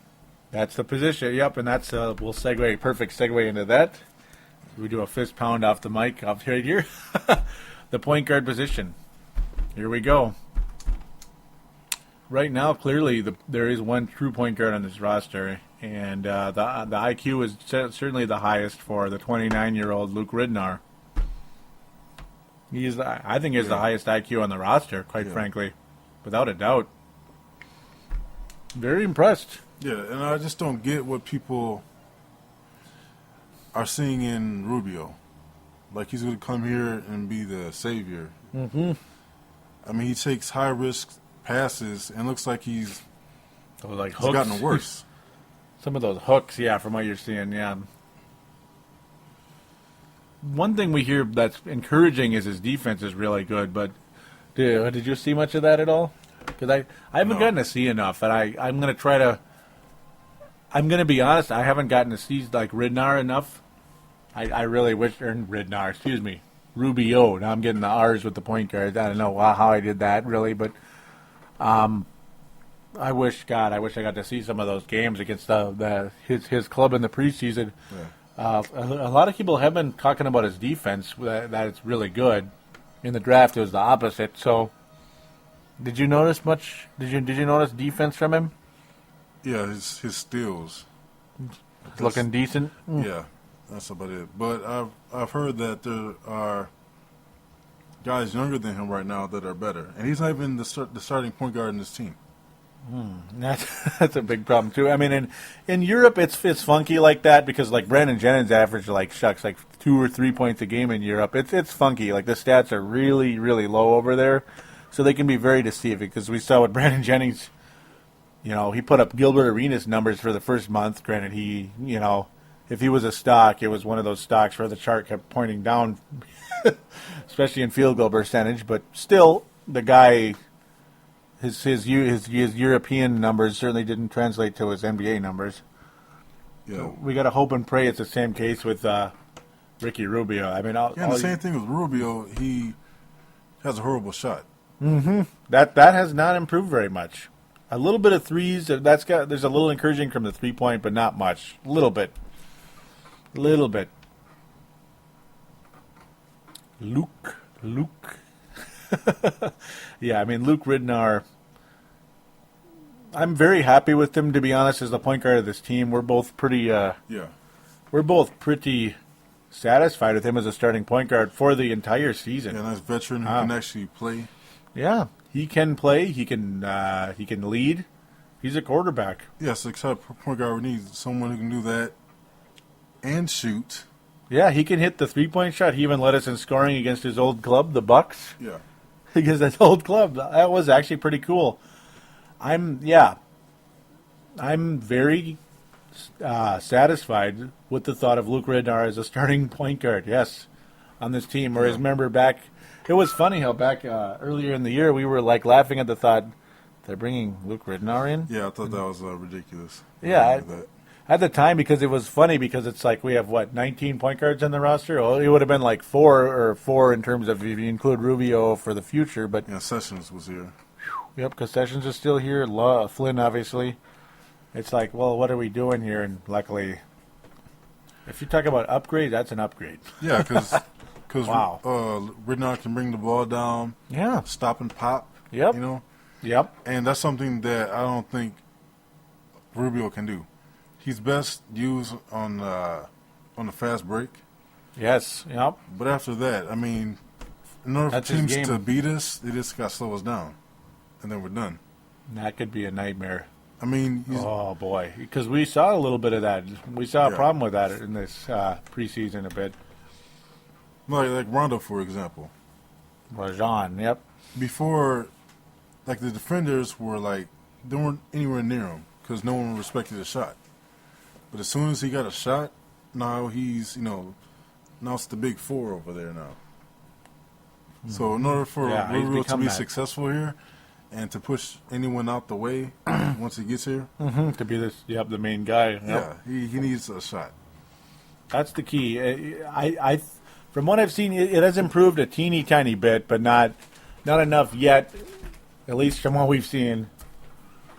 That's the position, yep, and that's we'll perfect segue into that. We do a fist pound off the mic, off right here. The point guard position. Here we go. Right now, clearly, there is one true point guard on this roster, and the IQ is certainly the highest for the 29-year-old Luke Ridnour. I think he's the highest IQ on the roster, quite frankly, without a doubt. Very impressed.
Yeah, and I just don't get what people are seeing in Rubio. Like, he's going to come here and be the savior.
Mm-hmm.
I mean, he takes high-risk passes and looks like he's
hooks.
gotten worse.
Some of those hooks, from what you're seeing, yeah. One thing we hear that's encouraging is his defense is really good, but did you see much of that at all? Because I haven't gotten to see enough, and I'm going to try to... I'm going to be honest, I haven't gotten to see like Ridnour enough. I really wish, Ridnour, excuse me, Rubio. Now I'm getting the R's with the point guards. I don't know how I did that, really, but I wish I got to see some of those games against his club in the preseason. Yeah. A lot of people have been talking about his defense, that it's really good. In the draft, it was the opposite. So, did you notice much? Did you notice defense from him?
Yeah, his steals.
Looking decent.
Yeah, that's about it. But I've heard that there are guys younger than him right now that are better, and he's not even the starting point guard in this team.
That's a big problem too. I mean, in Europe, it's funky like that because like Brandon Jennings averaged like 2 or 3 points a game in Europe. It's funky. Like the stats are really really low over there, so they can be very deceiving. Because we saw with Brandon Jennings. He put up Gilbert Arenas numbers for the first month. Granted, if he was a stock, it was one of those stocks where the chart kept pointing down, especially in field goal percentage. But still, the guy, his European numbers certainly didn't translate to his NBA numbers. Yeah, so we got to hope and pray it's the same case with Ricky Rubio. I mean,
the same thing with Rubio. He has a horrible shot.
Mm-hmm. That has not improved very much. A little bit of threes. There's a little encouraging from the 3-point, but not much. A little bit. Luke. Yeah, I mean, Luke Ridnour, I'm very happy with him, to be honest, as the point guard of this team. We're both pretty satisfied with him as a starting point guard for the entire season.
Yeah, nice veteran who can actually play.
Yeah, he can play. He can lead. He's a quarterback.
Yes, except point guard, we need someone who can do that and shoot.
Yeah, he can hit the 3-point shot. He even led us in scoring against his old club, the Bucks.
Yeah.
Because that old club, that was actually pretty cool. I'm very satisfied with the thought of Luke Ridnour as a starting point guard, yes, on this team. Whereas, remember back, it was funny how back earlier in the year we were like laughing at the thought, they're bringing Luke Ridnour in?
Yeah, I thought that was ridiculous.
Yeah, at the time, because it was funny because it's like we have, 19 point guards in the roster? Well, it would have been like four in terms of if you include Rubio for the future. But
yeah, Sessions was here.
Yep, because Sessions is still here. Flynn, obviously. It's like, well, what are we doing here? And luckily, if you talk about upgrade, that's an upgrade.
Yeah, because
wow.
Ridnour can bring the ball down.
Yeah.
Stop and pop.
Yep.
You know?
Yep.
And that's something that I don't think Rubio can do. He's best used on the fast break.
Yes. Yep.
But after that, I mean, in order for teams to beat us, they just got to slow us down. And then we're done.
That could be a nightmare.
I mean,
oh boy, because we saw a little bit of that. We saw a problem with that in this preseason a bit.
Like Rondo, for example.
Rajon, yep.
Before, like the defenders were like they weren't anywhere near him because no one respected his shot. But as soon as he got a shot, now he's now it's the big four over there now. Mm-hmm. So in order for Rubio to be successful here. And to push anyone out the way once he gets here.
Mm-hmm. To be the main guy. Yep.
Yeah, he needs a shot.
That's the key. I from what I've seen, it has improved a teeny tiny bit, but not enough yet. At least from what we've seen,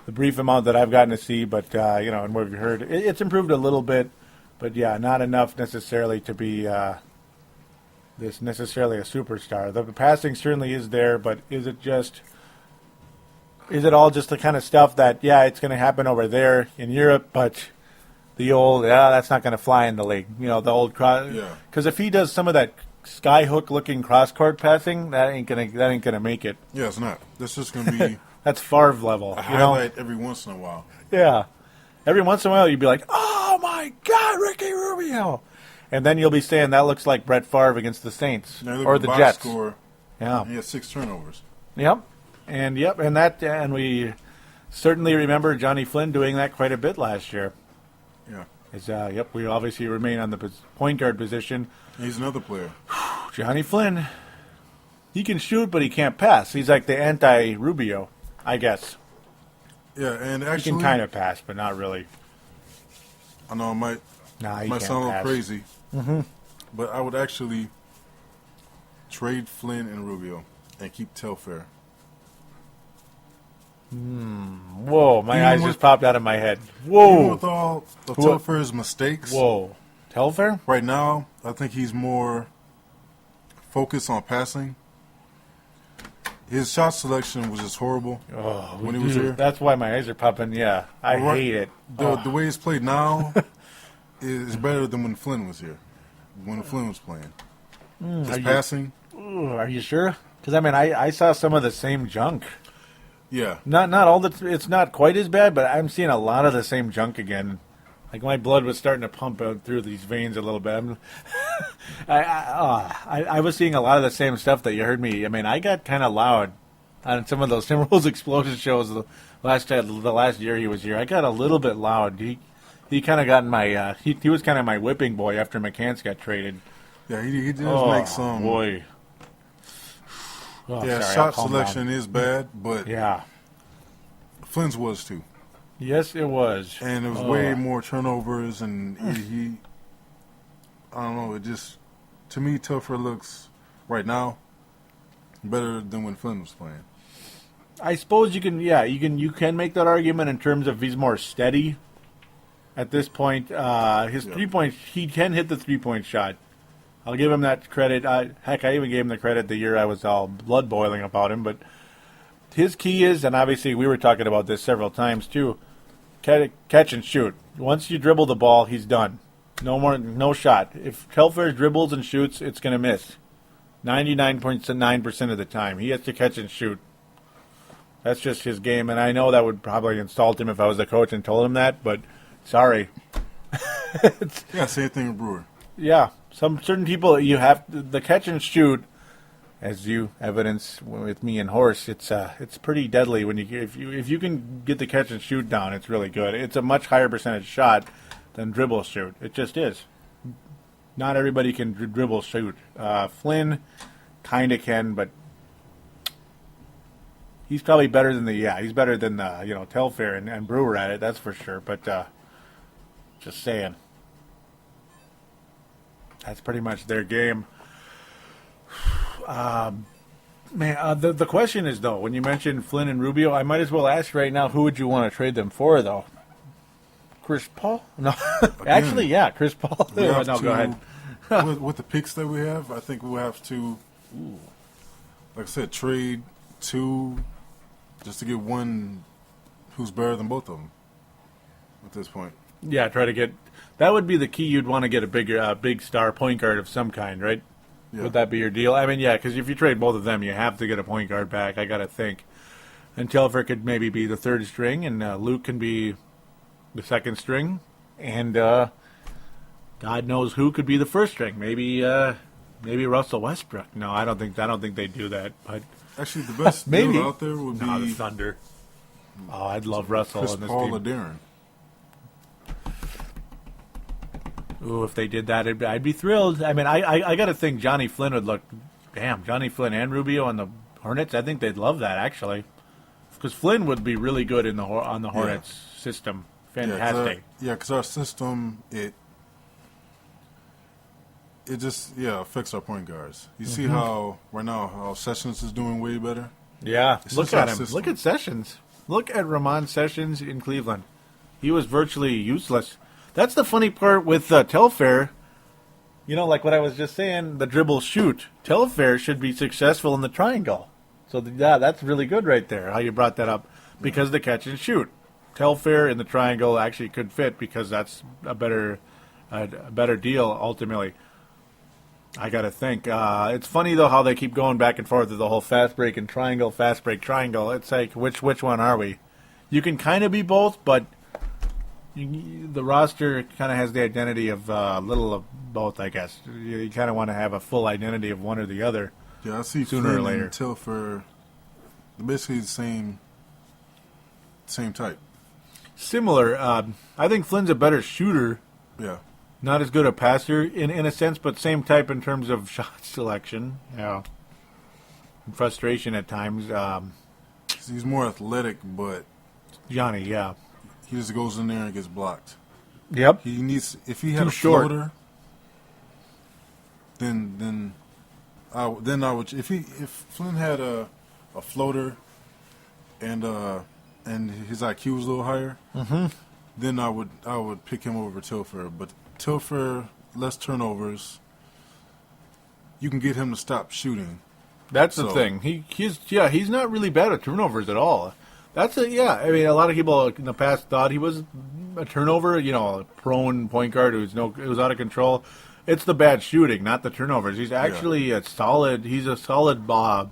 the brief amount that I've gotten to see. But and what we've heard, it's improved a little bit, but yeah, not enough necessarily to be necessarily a superstar. The passing certainly is there, but is it all just the kind of stuff that, it's going to happen over there in Europe, but the old, that's not going to fly in the league. The old cross.
Yeah.
Because if he does some of that skyhook-looking cross-court passing, that ain't gonna make it.
Yeah, it's not. That's just going to be
that's Favre level.
A highlight every once in a while.
Yeah. Every once in a while, you'd be like, oh, my God, Ricky Rubio. And then you'll be saying that looks like Brett Favre against the Saints or the Jets.
Score,
yeah.
He had 6 turnovers.
Yep. And we certainly remember Johnny Flynn doing that quite a bit last year.
Yeah.
We obviously remain on the point guard position.
He's another player.
Johnny Flynn, he can shoot, but he can't pass. He's like the anti-Rubio, I guess.
Yeah, and actually...
He can kind of pass, but not really.
I know it might sound a little crazy, but I would actually trade Flynn and Rubio and keep Telfair.
Whoa, my eyes just popped out of my head. Whoa.
Even with all of Telfair's mistakes.
Whoa. Telfair?
Right now, I think he's more focused on passing. His shot selection was just horrible when he was here.
That's why my eyes are popping. Yeah, I hate it.
The way he's played now is better than when Flynn was here, when Flynn was playing. His passing.
Are you sure? Because, I saw some of the same junk.
Yeah.
Not all it's not quite as bad, but I'm seeing a lot of the same junk again. Like my blood was starting to pump out through these veins a little bit. I was seeing a lot of the same stuff that you heard me. I got kind of loud on some of those Timberwolves Explosion shows the last year he was here. I got a little bit loud. He kind of got in my he was kind of my whipping boy after McCants got traded.
Yeah, he does make some.
Boy.
Shot selection is bad, but Flynn's was too.
Yes, it was.
And it was way more turnovers, and he I don't know, it just, to me, Telfair looks, right now, better than when Flynn was playing.
I suppose you can make that argument in terms of he's more steady at this point. His 3-point, he can hit the 3-point shot. I'll give him that credit. Heck, I even gave him the credit the year I was all blood boiling about him. But his key is, and obviously we were talking about this several times too, catch and shoot. Once you dribble the ball, he's done. No shot. If Telfair dribbles and shoots, it's going to miss. 99.9% of the time. He has to catch and shoot. That's just his game, and I know that would probably insult him if I was the coach and told him that, but sorry.
Yeah, same thing with Brewer.
Yeah, some certain people, you have the catch and shoot, as you evidence with me and Horse, it's pretty deadly when if you can get the catch and shoot down, it's really good. It's a much higher percentage shot than dribble shoot. It just is. Not everybody can dribble shoot. Flynn kind of can, but he's probably better than he's better than Telfair and Brewer at it. That's for sure. But just saying, that's pretty much their game. The question is though, when you mentioned Flynn and Rubio, I might as well ask right now, who would you want to trade them for though? Chris Paul? No, actually, yeah, Chris Paul. No, go ahead.
with the picks that we have, I think we'll have to, like I said, trade two just to get one who's better than both of them at this point.
Yeah, try to get that would be the key. You'd want to get a big star point guard of some kind, right? Yeah. Would that be your deal? I mean, yeah, because if you trade both of them, you have to get a point guard back. I got to think. And Telfair could maybe be the third string, and Luke can be the second string, and God knows who could be the first string. Maybe Russell Westbrook. No, I don't think they'd do that. But
actually, the best
maybe
deal out there would be
the Thunder. Oh, I'd love Russell
Chris
on this
Paul
team.
or Darren.
Ooh, if they did that, I'd be thrilled. I mean, I got to think Johnny Flynn would look. Damn, Johnny Flynn and Rubio on the Hornets. I think they'd love that actually, because Flynn would be really good on the Hornets system. Fantastic.
Yeah, because our system it just affects our point guards. You see how right now how Sessions is doing way better.
Yeah, look at him.
System.
Look at Sessions. Look at Ramon Sessions in Cleveland. He was virtually useless. That's the funny part with Telfair. You know, like what I was just saying, the dribble shoot. Telfair should be successful in the triangle. So that's really good right there. How you brought that up because the catch and shoot. Telfair in the triangle actually could fit because that's a better deal ultimately. I got to think. It's funny though how they keep going back and forth with the whole fast break and triangle, fast break, triangle. It's like which one are we? You can kind of be both, but the roster kind of has the identity of a little of both, I guess. You kind of want to have a full identity of one or the other.
Yeah, I see
sooner or later.
And Telfair, basically the same type.
Similar. I think Flynn's a better shooter.
Yeah.
Not as good a passer in a sense, but same type in terms of shot selection. Yeah. And frustration at times.
He's more athletic, but
Johnny, yeah.
He just goes in there and gets blocked.
Yep.
He needs if he had a
short.
floater, then I would if Flynn had a floater and his IQ was a little higher, then I would pick him over Telfair. But Telfair, less turnovers. You can get him to stop shooting.
That's the thing. He's not really bad at turnovers at all. I mean, a lot of people in the past thought he was a turnover, prone point guard who was out of control. It's the bad shooting, not the turnovers. He's actually a solid. He's a solid Bob.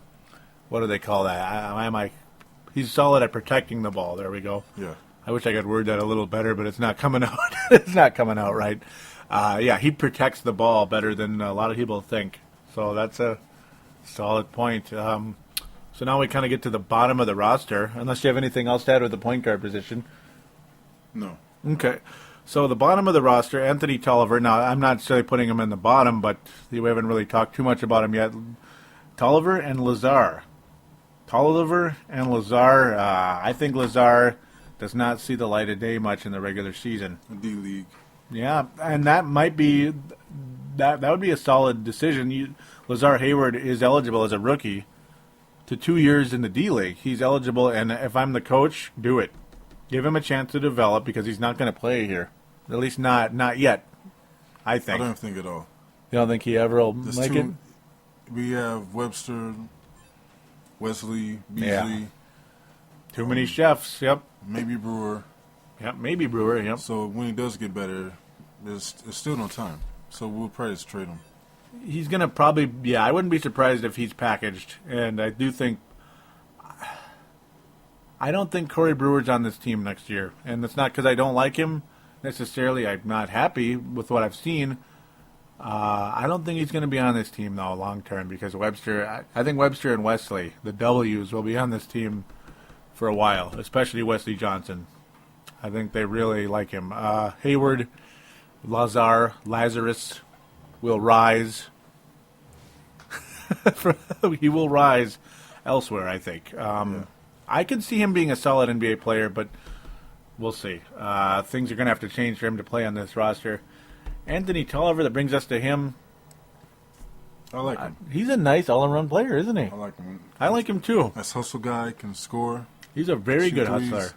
What do they call that? He's solid at protecting the ball. There we go.
Yeah.
I wish I could word that a little better, but it's not coming out. It's not coming out right. He protects the ball better than a lot of people think. So that's a solid point. So now we kind of get to the bottom of the roster, unless you have anything else to add with the point guard position.
No.
Okay. So the bottom of the roster, Anthony Tolliver. Now, I'm not necessarily putting him in the bottom, but we haven't really talked too much about him yet. Tolliver and Lazar. I think Lazar does not see the light of day much in the regular season.
D-League.
Yeah, and that might be that would be a solid decision. Lazar Hayward is eligible as a rookie to 2 years in the D-League. He's eligible, and if I'm the coach, do it. Give him a chance to develop because he's not going to play here. At least not yet, I think.
I don't think at all.
You don't think he ever will
There's
make it?
We have Webster, Wesley, Beasley,
Yeah. Too many chefs. Yep.
maybe Brewer.
Yep. Maybe Brewer. Yep.
So when he does get better, there's still no time. So we'll probably just trade him.
He's going to probably, yeah, I wouldn't be surprised if he's packaged. And I do think, I don't think Corey Brewer's on this team next year. And it's not because I don't like him necessarily. I'm not happy with what I've seen. I don't think he's going to be on this team, though, long term, because Webster, I think Webster and Wesley, the W's, will be on this team for a while, especially Wesley Johnson. I think they really like him. Hayward, Lazarus will rise. He will rise elsewhere, I think. I can see him being a solid NBA player, but we'll see. Things are going to have to change for him to play on this roster. Anthony Tolliver, that brings us to him.
I like him.
He's a nice all-around player, isn't he?
I like him.
I like him, too.
Nice hustle guy, can score.
He's a very good
threes.
hustler.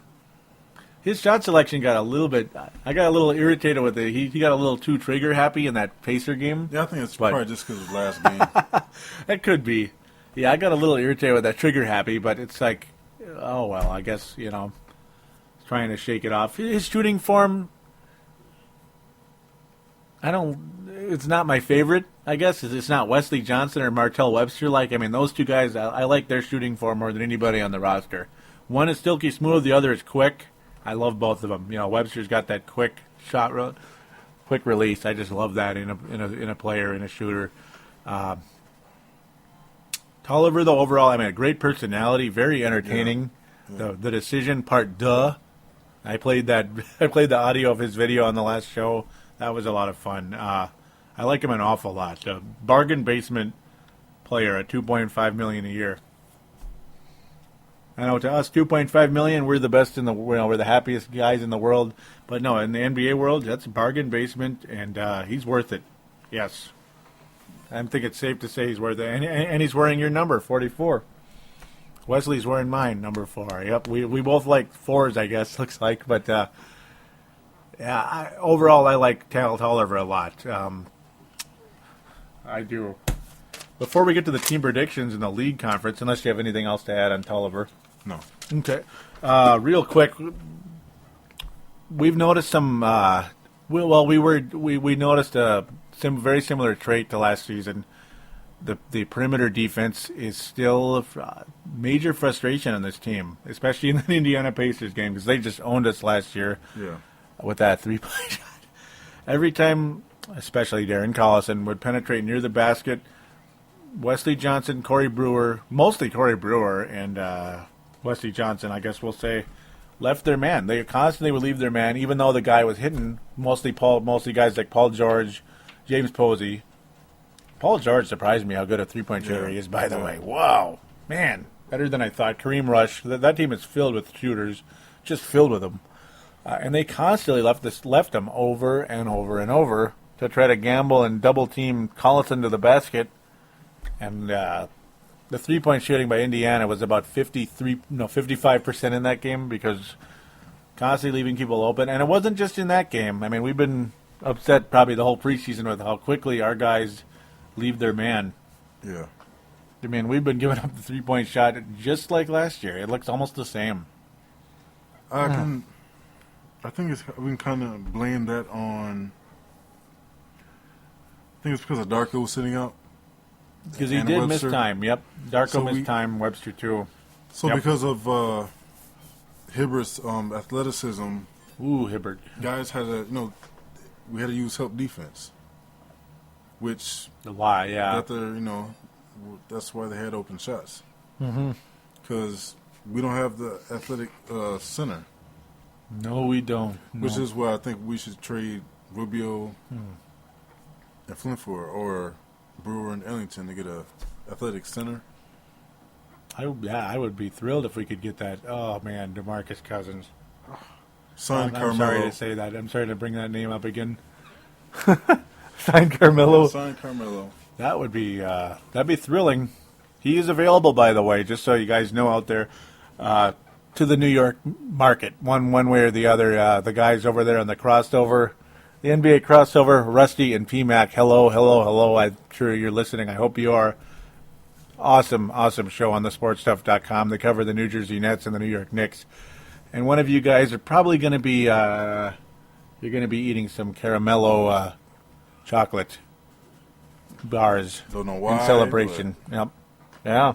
His shot selection got a little bit. I got a little irritated with it. He got a little too trigger happy in that Pacer game.
Yeah, I think it's probably just because of the last game.
That could be. Yeah, I got a little irritated with that trigger happy, but it's like, oh well, I guess trying to shake it off. His shooting form, it's not my favorite. I guess it's not Wesley Johnson or Martell Webster. Those two guys, I like their shooting form more than anybody on the roster. One is silky smooth, the other is quick. I love both of them. Webster's got that quick shot, quick release. I just love that in a player, in a shooter. Tolliver, though, overall, a great personality, very entertaining. Yeah. The decision part, duh. I played the audio of his video on the last show. That was a lot of fun. I like him an awful lot. Bargain basement player at $2.5 million a year. I know to us, $2.5 million, we're the best we're the happiest guys in the world. But no, in the NBA world, that's bargain basement, and he's worth it. Yes, I think it's safe to say he's worth it, and he's wearing your number, 44. Wesley's wearing mine, number 4. Yep, we both like 4s, I guess. Looks like, but overall, I like Tolliver a lot. I do. Before we get to the team predictions in the league conference, unless you have anything else to add on Tolliver.
No.
Okay. Real quick, we've noticed some. We noticed a very similar trait to last season. The perimeter defense is still major frustration on this team, especially in the Indiana Pacers game, because they just owned us last year.
Yeah.
With that 3-point shot. Every time, especially Darren Collison, would penetrate near the basket, Wesley Johnson, mostly Corey Brewer, and Wesley Johnson, I guess we'll say, left their man. They constantly would leave their man, even though the guy was hitting mostly guys like Paul George, James Posey. Paul George surprised me how good a 3-point shooter he is, by the way. Wow. Man, better than I thought. Kareem Rush, that team is filled with shooters, just filled with them. And they constantly left them over and over and over to try to gamble and double-team Collison to the basket. And the 3-point shooting by Indiana was about 55% in that game, because constantly leaving people open. And it wasn't just in that game. We've been upset probably the whole preseason with how quickly our guys leave their man.
Yeah.
We've been giving up the 3-point shot just like last year. It looks almost the same.
I think we can kind of blame that on. I think it's because of Darko was sitting out.
Because he did miss time. Yep, Darko missed time. Webster too.
So because of Hibbert's athleticism,
Hibbert.
Guys had we had to use help defense, which that's why they had open shots. Because we don't have the athletic center.
No, we don't.
Which is why I think we should trade Rubio and Flint for, or Brewer and Ellington to get a athletic center.
I would be thrilled if we could get that. Oh man, DeMarcus Cousins.
Sign Carmelo.
I'm sorry to say that. I'm sorry to bring that name up again. Sign Carmelo.
Sign Carmelo.
That would be that'd be thrilling. He is available, by the way, just so you guys know out there, to the New York market, one way or the other. The guys over there on the crossover, The NBA crossover, Rusty and PMAC. Hello, hello, hello. I'm sure you're listening. I hope you are. Awesome, awesome show on thesportstuff.com. They cover the New Jersey Nets and the New York Knicks. And one of you guys are probably going to be you're going to be eating some caramello chocolate bars
Don't know why,
in celebration. Yep. Yeah.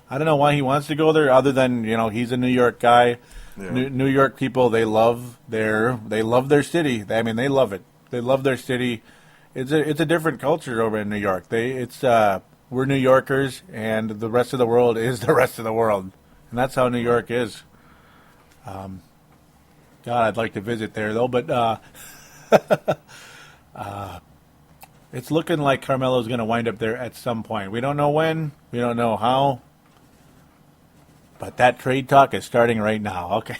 I don't know why he wants to go there other than, he's a New York guy.
Yeah.
New York people, they love their city. I mean, they love it. They love their city. It's a different culture over in New York. We're New Yorkers, and the rest of the world is the rest of the world, and that's how New York is. God, I'd like to visit there though, but it's looking like Carmelo's going to wind up there at some point. We don't know when. We don't know how. But that trade talk is starting right now. Okay.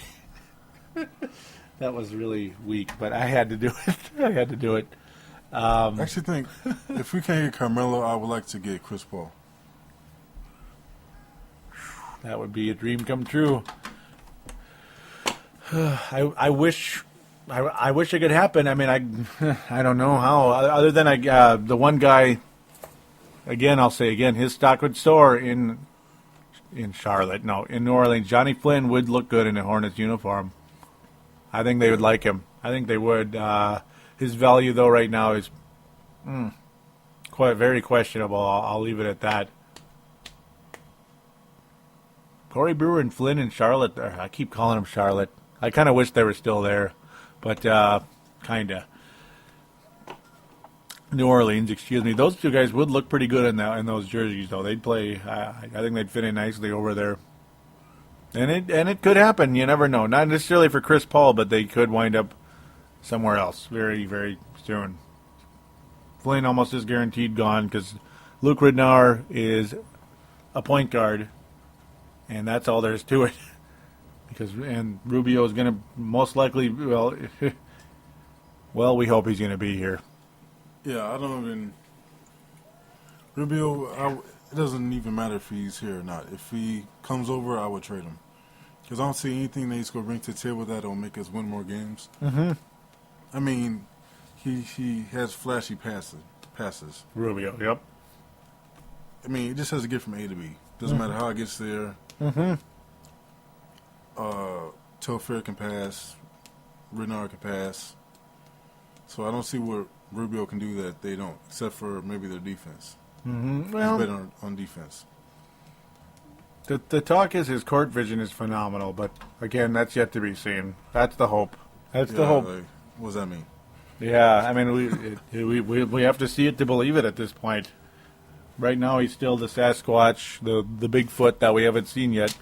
That was really weak, but I had to do it. I had to do it.
I actually think if we can't get Carmelo, I would like to get Chris Paul.
That would be a dream come true. I wish it could happen. I mean, I don't know how. Other than the one guy, again, I'll say again, his stock would soar in Charlotte. No, in New Orleans. Johnny Flynn would look good in a Hornets uniform. I think they would like him. I think they would. His value, though, right now is quite very questionable. I'll leave it at that. Corey Brewer and Flynn in Charlotte. I keep calling them Charlotte. I kind of wish they were still there, but kind of. New Orleans, excuse me. Those two guys would look pretty good in those jerseys, though. They'd play. I think they'd fit in nicely over there. And it could happen. You never know. Not necessarily for Chris Paul, but they could wind up somewhere else very, very soon. Flynn almost is guaranteed gone because Luke Ridnour is a point guard, and that's all there is to it. And Rubio is going to most likely, well, we hope he's going to be here.
Yeah, Rubio, it doesn't even matter if he's here or not. If he comes over, I would trade him. Because I don't see anything that he's going to bring to the table that will make us win more games.
Mm-hmm.
I mean, he has flashy passes.
Rubio, yep.
I mean, he just has to get from A to B. Doesn't matter how it gets there.
Mm-hmm.
Telfair can pass. Renard can pass. So I don't see what Rubio can do that they don't, except for maybe their defense.
Mm-hmm. Well,
he's better on defense.
The talk is his court vision is phenomenal, but again, that's yet to be seen. That's the hope. That's the hope.
Like, what does that mean?
Yeah, I mean, we have to see it to believe it at this point. Right now, he's still the Sasquatch, the Bigfoot that we haven't seen yet.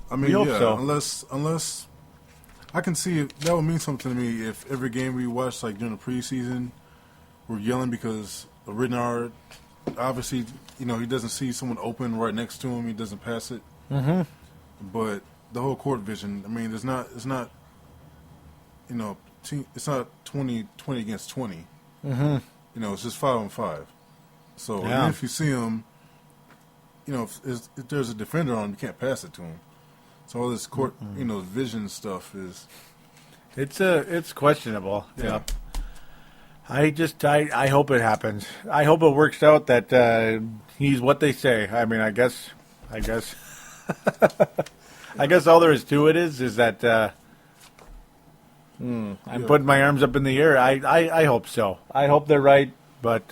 I mean, yeah, so. unless I can see it, that would mean something to me if every game we watch, like during the preseason, we're yelling because Renard, obviously, he doesn't see someone open right next to him, he doesn't pass it.
Mm-hmm.
But the whole court vision, I mean, it's not it's not 20 against 20.
Mm-hmm.
It's just 5-on-5. So
yeah.
even if you see him, if there's a defender on him, you can't pass it to him. So all this court, vision stuff is.
It's questionable. Yeah. I hope it happens. I hope it works out that he's what they say. I mean, I guess I guess all there is to it is that I'm putting my arms up in the air. I hope so. I hope they're right, but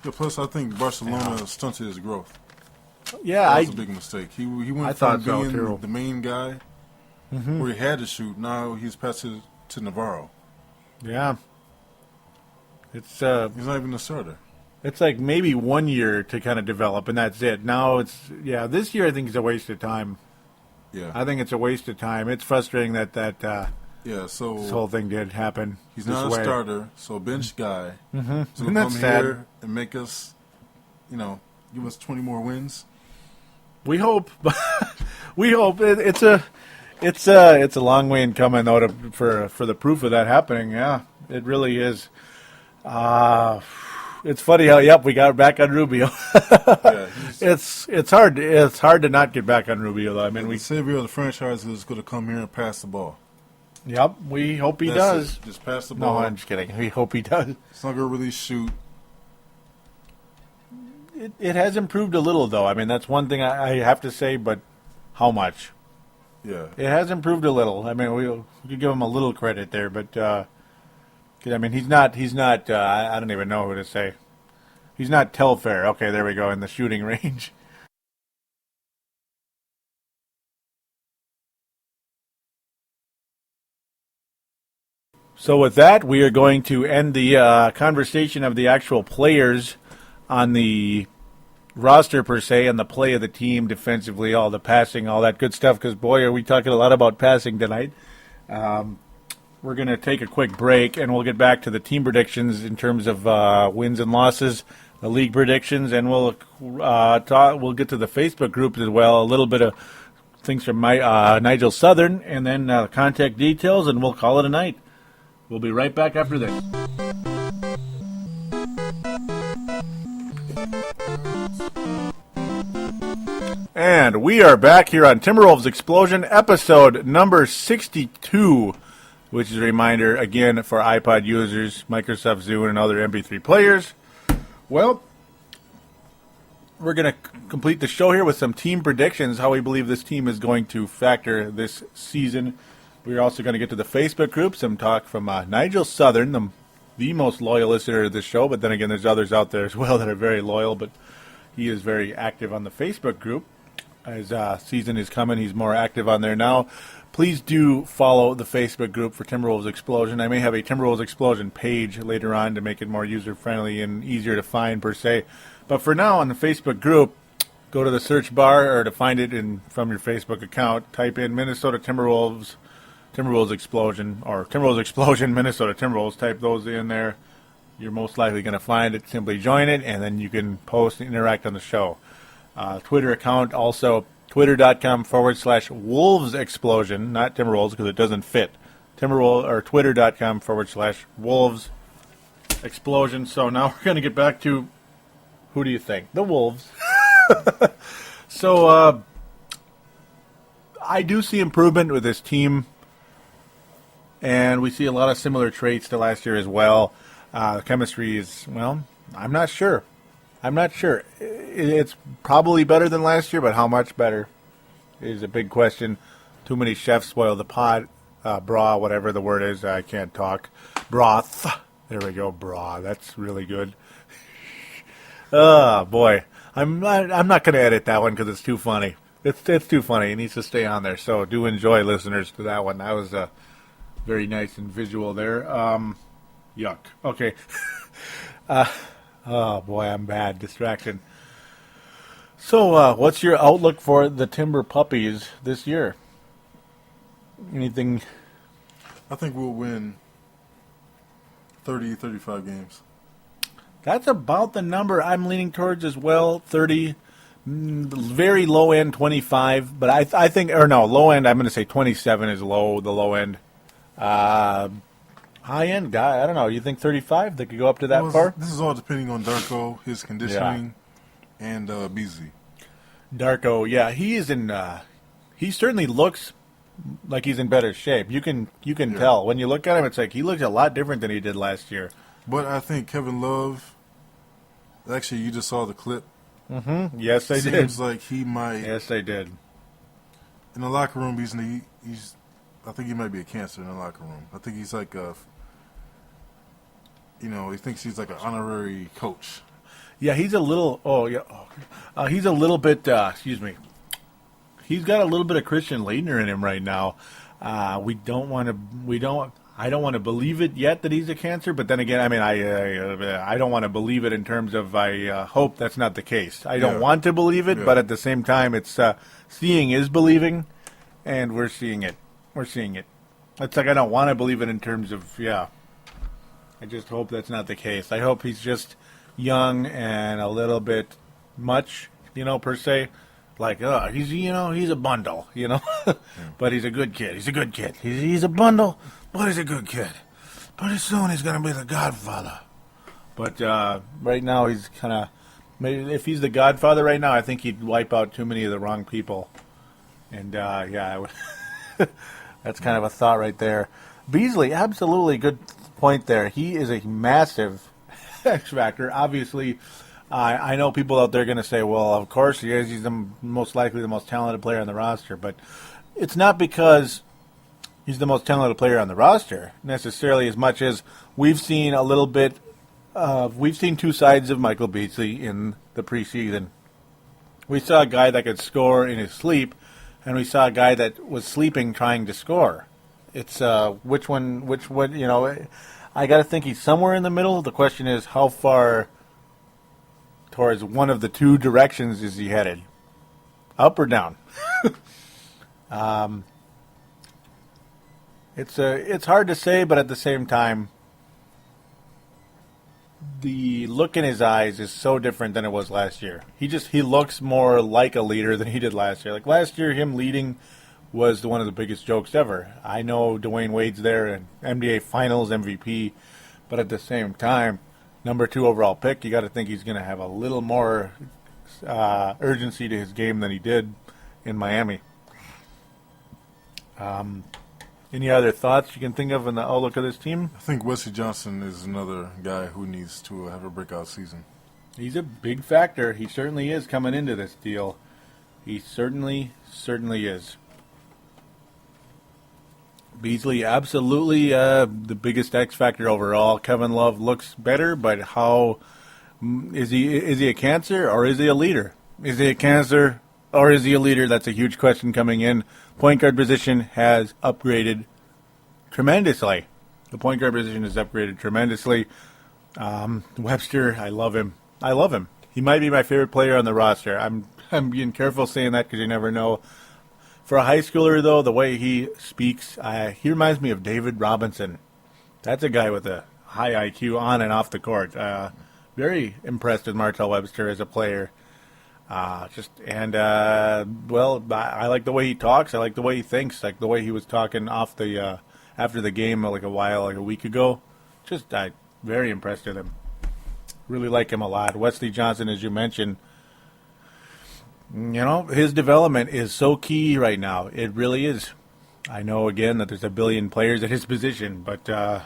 plus I think Barcelona stunted his growth.
Yeah,
that was a big mistake. He went from being the main guy where he had to shoot. Now he's passed it to Navarro.
Yeah. It's
he's not even a starter.
It's like maybe 1 year to kind of develop, and that's it. Now this year I think is a waste of time.
Yeah,
I think it's a waste of time. It's frustrating that
so
this whole thing did happen.
He's not a starter, so bench guy.
Mm-hmm.
So he'll come here and make us, give us 20 more wins.
We hope. We hope. It's a long way in coming though for the proof of that happening. Yeah, it really is. It's funny how we got back on Rubio.
Yeah,
it's hard to not get back on Rubio though. I mean,
the savior of the franchise is going to come here and pass the ball.
Yep, we hope he does.
Just pass the
No,
ball.
I'm just kidding. We hope he does.
It's not going to really shoot.
It has improved a little, though. I mean, that's one thing I have to say, but how much?
Yeah.
It has improved a little. I mean, we could give him a little credit there, but I mean, he's not. I don't even know who to say. He's not Telfair. Okay, there we go in the shooting range. So with that, we are going to end the conversation of the actual players on the roster per se and the play of the team defensively, all the passing, all that good stuff, because, boy, are we talking a lot about passing tonight. We're going to take a quick break, and we'll get back to the team predictions in terms of wins and losses, the league predictions, and we'll get to the Facebook group as well, a little bit of things from Nigel Southern, and then contact details, and we'll call it a night. We'll be right back after this. And we are back here on Timberwolves Explosion, episode number 62, which is a reminder, again, for iPod users, Microsoft Zune, and other MP3 players. Well, we're going to complete the show here with some team predictions, how we believe this team is going to factor this season. We're also going to get to the Facebook group, some talk from Nigel Southern, the most loyal listener to this show, but then again, there's others out there as well that are very loyal, but he is very active on the Facebook group. As season is coming, he's more active on there now. Please do follow the Facebook group for Timberwolves Explosion. I may have a Timberwolves Explosion page later on to make it more user-friendly and easier to find, per se. But for now, on the Facebook group, go to the search bar, or to find it from your Facebook account, type in Minnesota Timberwolves Explosion, or Timberwolves Explosion, Minnesota Timberwolves. Type those in there. You're most likely going to find it. Simply join it, and then you can post and interact on the show. Twitter account also, twitter.com/Wolves Explosion, not Timberwolves because it doesn't fit. Twitter.com/Wolves Explosion. So now we're going to get back to, who do you think? The Wolves. So I do see improvement with this team. And we see a lot of similar traits to last year as well. Chemistry is, well, I'm not sure. It's probably better than last year, but how much better is a big question. Too many chefs spoil the pot. Bra, whatever the word is. I can't talk. Broth. There we go, bra. That's really good. Oh, boy. I'm not going to edit that one because it's too funny. It's too funny. It needs to stay on there. So do enjoy, listeners, to that one. That was very nice and visual there. Yuck. Okay. Oh, boy, I'm bad. Distraction. So, what's your outlook for the Timber Puppies this year? Anything?
I think we'll win 30, 35 games.
That's about the number I'm leaning towards as well. 30, very low end 25. But I think, or no, low end, I'm going to say 27 is the low end. High end guy, I don't know. You think 35? They could go up to that far?
This is all depending on Darko, his conditioning, and Beasley.
Darko, yeah, he is in. He certainly looks like he's in better shape. You can tell when you look at him. It's like he looks a lot different than he did last year.
But I think Kevin Love. Actually, you just saw the clip.
Mm-hmm. Yes, I did.
Seems like he might.
Yes, I did.
In the locker room, he's. I think he might be a cancer in the locker room. I think he's like a. He thinks he's like an honorary coach.
Yeah, he's a little. Oh, yeah. He's a little bit. Excuse me. He's got a little bit of Christian Leitner in him right now. I don't want to believe it yet that he's a cancer. But then again, I mean, I don't want to believe it in terms of I hope that's not the case. I don't want to believe it, but at the same time, it's seeing is believing, and we're seeing it. We're seeing it. It's like I don't want to believe it in terms of I just hope that's not the case. I hope he's just young and a little bit much, per se. Like, he's a bundle, But he's a good kid. He's a good kid. He's a bundle, but he's a good kid. Pretty soon he's going to be the godfather. But right now he's kind of, if he's the godfather right now, I think he'd wipe out too many of the wrong people. And, I would. That's kind of a thought right there. Beasley, absolutely good point there. He is a massive X factor. Obviously, I know people out there are going to say, well, of course he is. He's most likely the most talented player on the roster. But it's not because he's the most talented player on the roster necessarily as much as we've seen a little bit we've seen two sides of Michael Beasley in the preseason. We saw a guy that could score in his sleep, and we saw a guy that was sleeping trying to score. It's which one, I got to think he's somewhere in the middle. The question is how far towards one of the two directions is he headed? Up or down? It's hard to say, but at the same time, the look in his eyes is so different than it was last year. He looks more like a leader than he did last year. Like last year, him leading was one of the biggest jokes ever. I know Dwayne Wade's there and NBA Finals MVP, but at the same time, number 2 overall pick, you got to think he's going to have a little more urgency to his game than he did in Miami. Any other thoughts you can think of in the outlook of this team?
I think Wesley Johnson is another guy who needs to have a breakout season.
He's a big factor. He certainly is coming into this deal. He certainly is. Beasley, absolutely the biggest X factor overall. Kevin Love looks better, but how is he a cancer or is he a leader? Is he a cancer or is he a leader? That's a huge question coming in. Point guard position has upgraded tremendously. The point guard position has upgraded tremendously. Webster, I love him. He might be my favorite player on the roster. I'm being careful saying that because you never know. For a high schooler, though, the way he speaks, he reminds me of David Robinson. That's a guy with a high IQ on and off the court. Very impressed with Martell Webster as a player. I like the way he talks. I like the way he thinks. Like the way he was talking off the after the game, like a week ago. Very impressed with him. Really like him a lot. Wesley Johnson, as you mentioned, his development is so key right now. It really is. I know again that there's a billion players at his position, but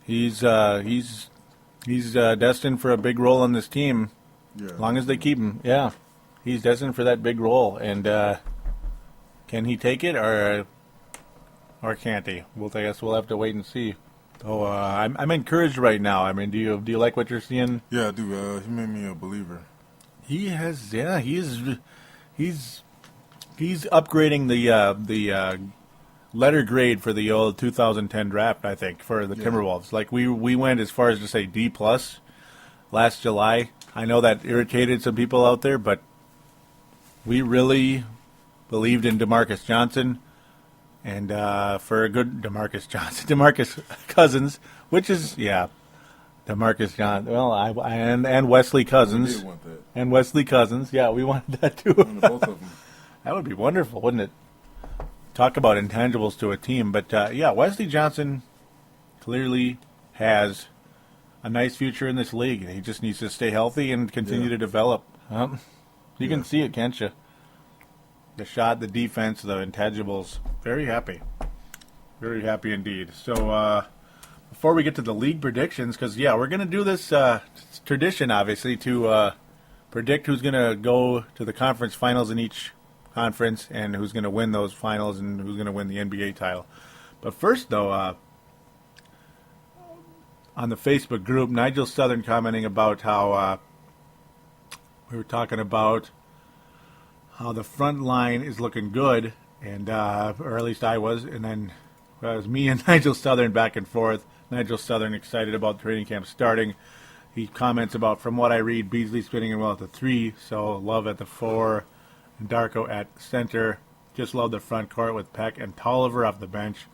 he's destined for a big role on this team.
Yeah.
As long as they keep him, he's destined for that big role. And can he take it or can't he? I guess we'll have to wait and see. So I'm encouraged right now. I mean, do you like what you're seeing?
Yeah, I do. He made me a believer.
He has. Yeah, he's upgrading the letter grade for the old 2010 draft. I think for the Timberwolves. Like we went as far as to say D+ last July. I know that irritated some people out there, but we really believed in DeMarcus Johnson, and for a good DeMarcus Cousins, which is DeMarcus Johnson. Well, and Wesley Cousins.
We did want that.
And Wesley Cousins. Yeah, we wanted that too.
Both of them.
That would be wonderful, wouldn't it? Talk about intangibles to a team, but Wesley Johnson clearly has a nice future in this league. He just needs to stay healthy and continue to develop. You can see it, can't you? The shot, the defense, the intangibles. Very happy. Very happy indeed. So before we get to the league predictions, because, we're going to do this tradition, obviously, to predict who's going to go to the conference finals in each conference and who's going to win those finals and who's going to win the NBA title. But first, though, on the Facebook group, Nigel Southern commenting about how we were talking about how the front line is looking good, and or at least I was, and then it was me and Nigel Southern back and forth. Nigel Southern excited about training camp starting. He comments about, from what I read, Beasley fitting in well at the 3, so Love at the 4, and Darko at center. Just love the front court with Peck and Tolliver off the bench.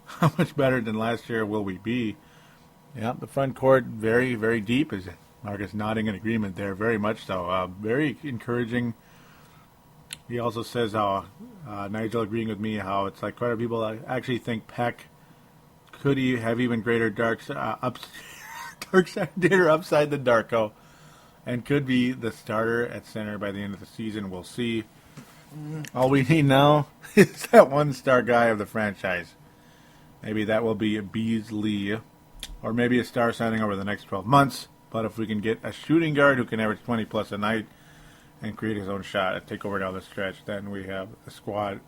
How much better than last year will we be? Yeah, the front court very, very deep. Is Marcus nodding in agreement there? Very much so. Very encouraging. He also says how Nigel agreeing with me how it's like quite a few people actually think Peck could he have even greater dark side dinner upside than Darko, and could be the starter at center by the end of the season. We'll see. All we need now is that one-star guy of the franchise. Maybe that will be Beasley, or maybe a star signing over the next 12 months. But if we can get a shooting guard who can average 20-plus a night and create his own shot and take over down the stretch, then we have a squad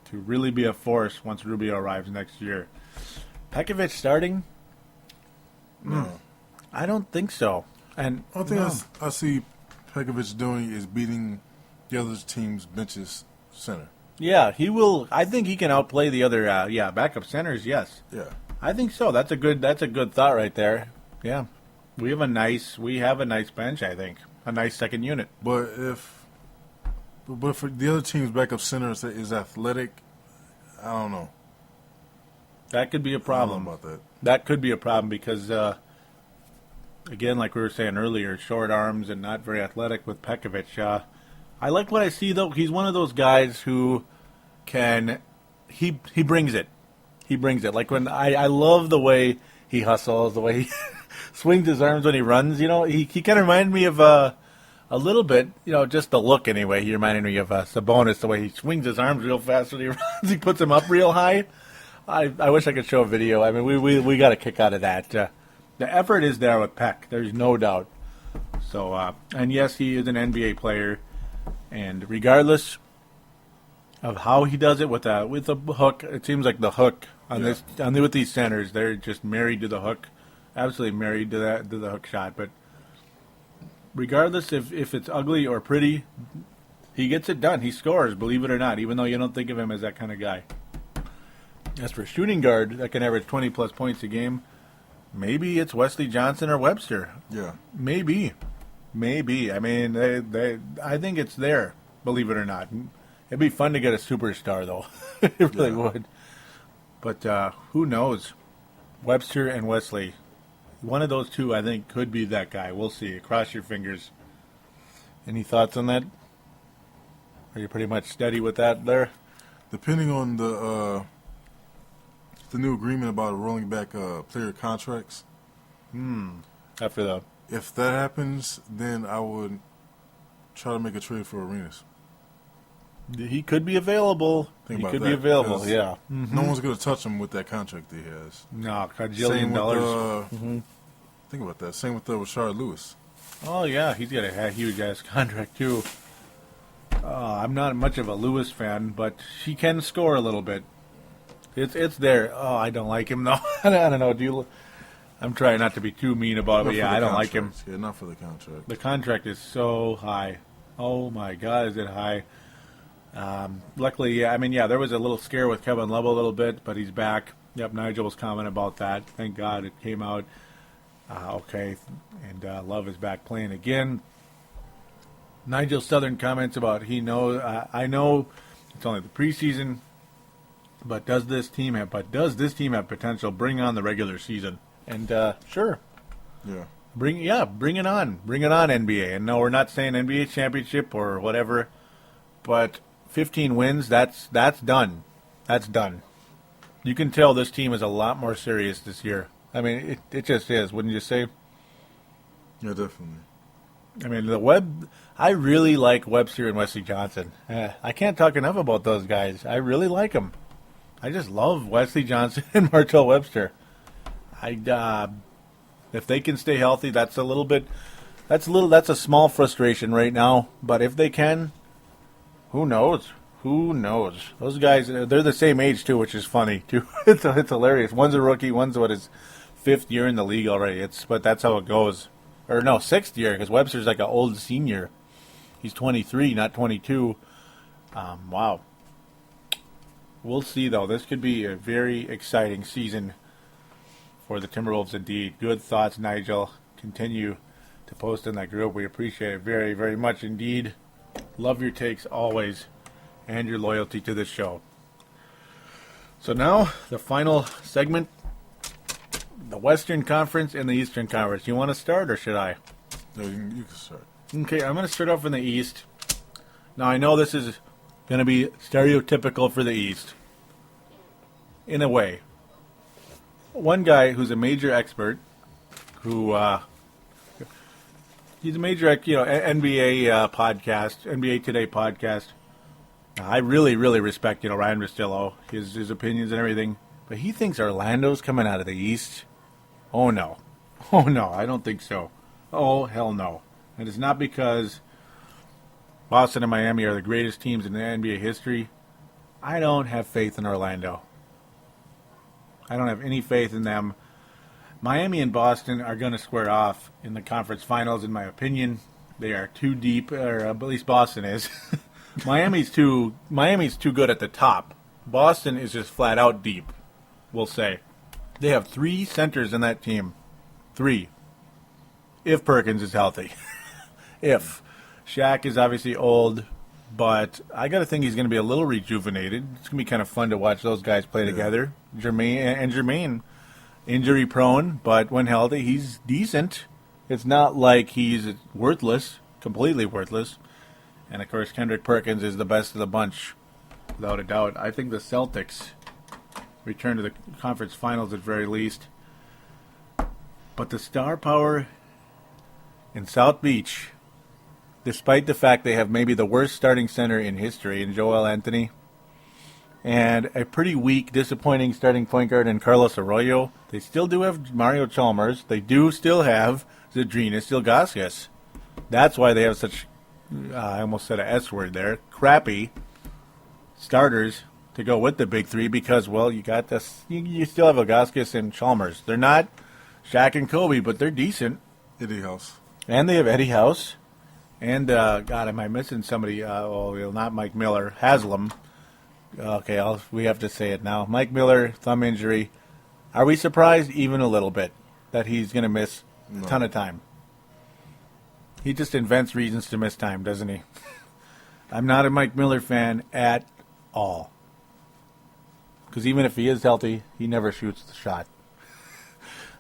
to really be a force once Rubio arrives next year. Pekovic starting?
No.
I don't think so. And
One thing I see Pekovic doing is beating the other team's benches center.
yeah, he will. I think he can outplay the other. Backup centers. Yes,
Yeah.
I think so. That's a good thought right there. Yeah, we have a nice bench. I think a nice second unit.
But if the other team's backup center is athletic, I don't know.
That could be a
I don't
problem.
know about that.
That could be a problem because, again, like we were saying earlier, short arms and not very athletic with Pekovic. I like what I see, though. He's one of those guys who can he brings it. He brings it. Like when I love the way he hustles, the way he swings his arms when he runs. You know, he kind of reminded me of a little bit. You know, just the look anyway. He reminded me of Sabonis, the way he swings his arms real fast when he runs. He puts them up real high. I wish I could show a video. I mean, we got a kick out of that. The effort is there with Peck. There's no doubt. So, and yes, he is an NBA player. And regardless of how he does it with a hook, it seems like the hook with these centers, they're just married to the hook, absolutely married to the hook shot. But regardless if it's ugly or pretty, he gets it done. He scores, believe it or not, even though you don't think of him as that kind of guy. As for shooting guard that can average 20-plus points a game, maybe it's Wesley Johnson or Webster.
Yeah.
Maybe. I mean, I think it's there, believe it or not. It'd be fun to get a superstar, though. It really would. But who knows? Webster and Wesley. One of those two, I think, could be that guy. We'll see. Cross your fingers. Any thoughts on that? Are you pretty much steady with that there?
Depending on the new agreement about rolling back player contracts.
After the...
If that happens, then I would try to make a trade for Arenas.
He could be available.
Think
He
about
could
that,
be available,
because
yeah.
No one's going to touch him with that contract he has.
No,
Same
$1
with,
dollars.
Think about that. Same with Rashard Lewis.
Oh, yeah, he's got a huge-ass contract, too. I'm not much of a Lewis fan, but he can score a little bit. It's there. Oh, I don't like him, though. I don't know. I'm trying not to be too mean about it, but yeah, I don't like him.
Yeah, not for the contract.
The contract is so high. Oh, my God, is it high? Luckily, there was a little scare with Kevin Love a little bit, but he's back. Yep, Nigel was commenting about that. Thank God it came out. Okay, and Love is back playing again. Nigel Southern comments about I know it's only the preseason, but does this team have potential? Bring on the regular season, and sure,
Yeah.
bring it on, NBA. And no, we're not saying NBA championship or whatever, but 15 wins, that's done. That's done. You can tell this team is a lot more serious this year. I mean, it just is, wouldn't you say?
Yeah, definitely.
I mean, I really like Webster and Wesley Johnson. I can't talk enough about those guys. I really like them. I just love Wesley Johnson and Martell Webster. If they can stay healthy, that's a small frustration right now. But if they can, who knows? Who knows? Those guys, they're the same age too, which is funny too. It's hilarious. One's a rookie, one's his 5th year in the league already. But that's how it goes. Or no, 6th year, because Webster's like an old senior. He's 23, not 22. Wow. We'll see, though. This could be a very exciting season for the Timberwolves indeed. Good thoughts, Nigel. Continue to post in that group. We appreciate it very, very much indeed. Love your takes always and your loyalty to this show. So now, the final segment. The Western Conference and the Eastern Conference. You want to start, or should I?
No, you can start.
Okay, I'm going to start off in the East. Now, I know this is going to be stereotypical for the East. In a way. One guy who's a major expert, he's a major, NBA podcast, NBA Today podcast. I really, really respect, Ryan Rustillo, his opinions and everything. But he thinks Orlando's coming out of the East. Oh, no. Oh, no, I don't think so. Oh, hell no. And it's not because Boston and Miami are the greatest teams in the NBA history. I don't have faith in Orlando. I don't have any faith in them. Miami and Boston are going to square off in the conference finals, in my opinion. They are too deep, or at least Boston is. Miami's too good at the top. Boston is just flat out deep, we'll say. They have 3 centers in that team. 3. If Perkins is healthy. If. Shaq is obviously old, but I got to think he's going to be a little rejuvenated. It's going to be kind of fun to watch those guys play together. Jermaine, injury prone, but when healthy, he's decent. It's not like he's worthless, completely worthless. And, of course, Kendrick Perkins is the best of the bunch, without a doubt. I think the Celtics return to the conference finals at very least. But the star power in South Beach, despite the fact they have maybe the worst starting center in history in Joel Anthony, and a pretty weak, disappointing starting point guard in Carlos Arroyo, they still do have Mario Chalmers. They do still have Zydrunas Ilgauskas. That's why they have such, I almost said a S word there, crappy starters to go with the big 3 because, well, you got this. You still have Ilgauskas and Chalmers. They're not Shaq and Kobe, but they're decent.
Eddie House.
And they have Eddie House. And, God, am I missing somebody? Not Mike Miller. Haslam. Okay, we have to say it now. Mike Miller, thumb injury. Are we surprised even a little bit that he's going to miss a ton of time? He just invents reasons to miss time, doesn't he? I'm not a Mike Miller fan at all. Because even if he is healthy, he never shoots the shot.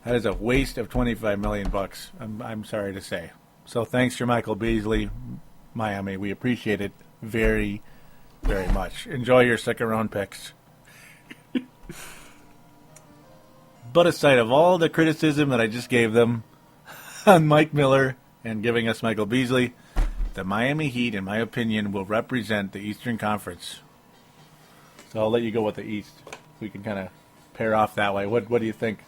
That is a waste of $25 million. I'm sorry to say. So thanks to Michael Beasley, Miami. We appreciate it very, very much. Enjoy your second round picks. But aside of all the criticism that I just gave them on Mike Miller and giving us Michael Beasley, the Miami Heat, in my opinion, will represent the Eastern Conference. So I'll let you go with the East. We can kind of pair off that way. What do you think?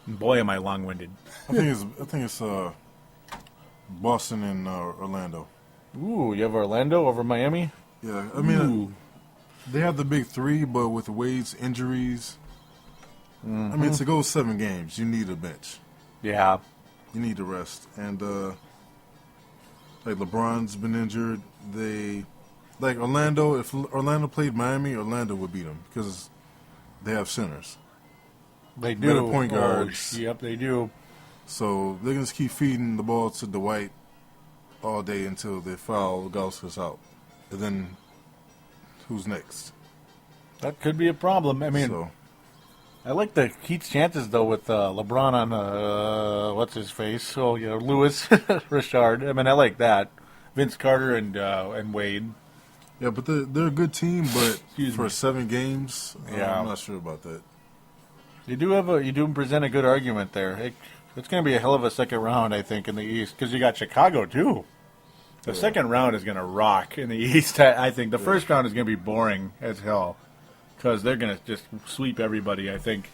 Boy, am I long-winded.
I think it's Boston and Orlando.
Ooh, you have Orlando over Miami?
Yeah, I mean, they have the big 3, but with Wade's injuries, I mean, to go 7 games, you need a bench.
Yeah.
You need to rest. And, like, LeBron's been injured. Like, Orlando, if Orlando played Miami, Orlando would beat them because they have centers.
They do.
Better point guards.
Yep, they do.
So they're going to keep feeding the ball to Dwight all day until they foul Gauskas out. And then who's next? That
could be a problem. I mean, I like the Heat's chances, though, with LeBron on, what's his face? Oh, yeah, Lewis, Richard. I mean, I like that. Vince Carter and Wade.
Yeah, but they're a good team, but for 7 games, I'm not sure about that.
You do present a good argument there. It's going to be a hell of a second round, I think, in the East, because you got Chicago, too. The second round is going to rock in the East, I think. The first round is going to be boring as hell, because they're going to just sweep everybody, I think.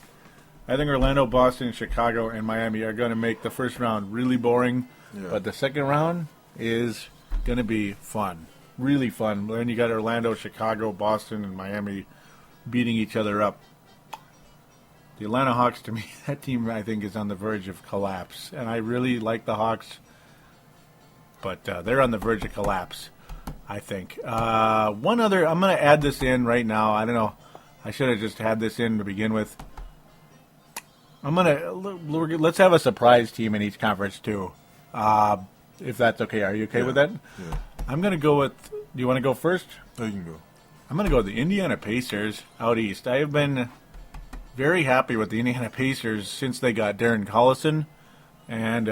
I think Orlando, Boston, Chicago, and Miami are going to make the first round really boring, but the second round is going to be fun. Really fun. Then you got Orlando, Chicago, Boston, and Miami beating each other up. The Atlanta Hawks, to me, that team, I think, is on the verge of collapse. And I really like the Hawks, but they're on the verge of collapse, I think. One other, I'm going to add this in right now. I don't know. I should have just had this in to begin with. Let's have a surprise team in each conference, too, if that's okay. Are you okay with that?
Yeah.
I'm going to go with, do you want to go first?
Oh, you can go.
I'm going to go with the Indiana Pacers out east. I have been very happy with the Indiana Pacers since they got Darren Collison. And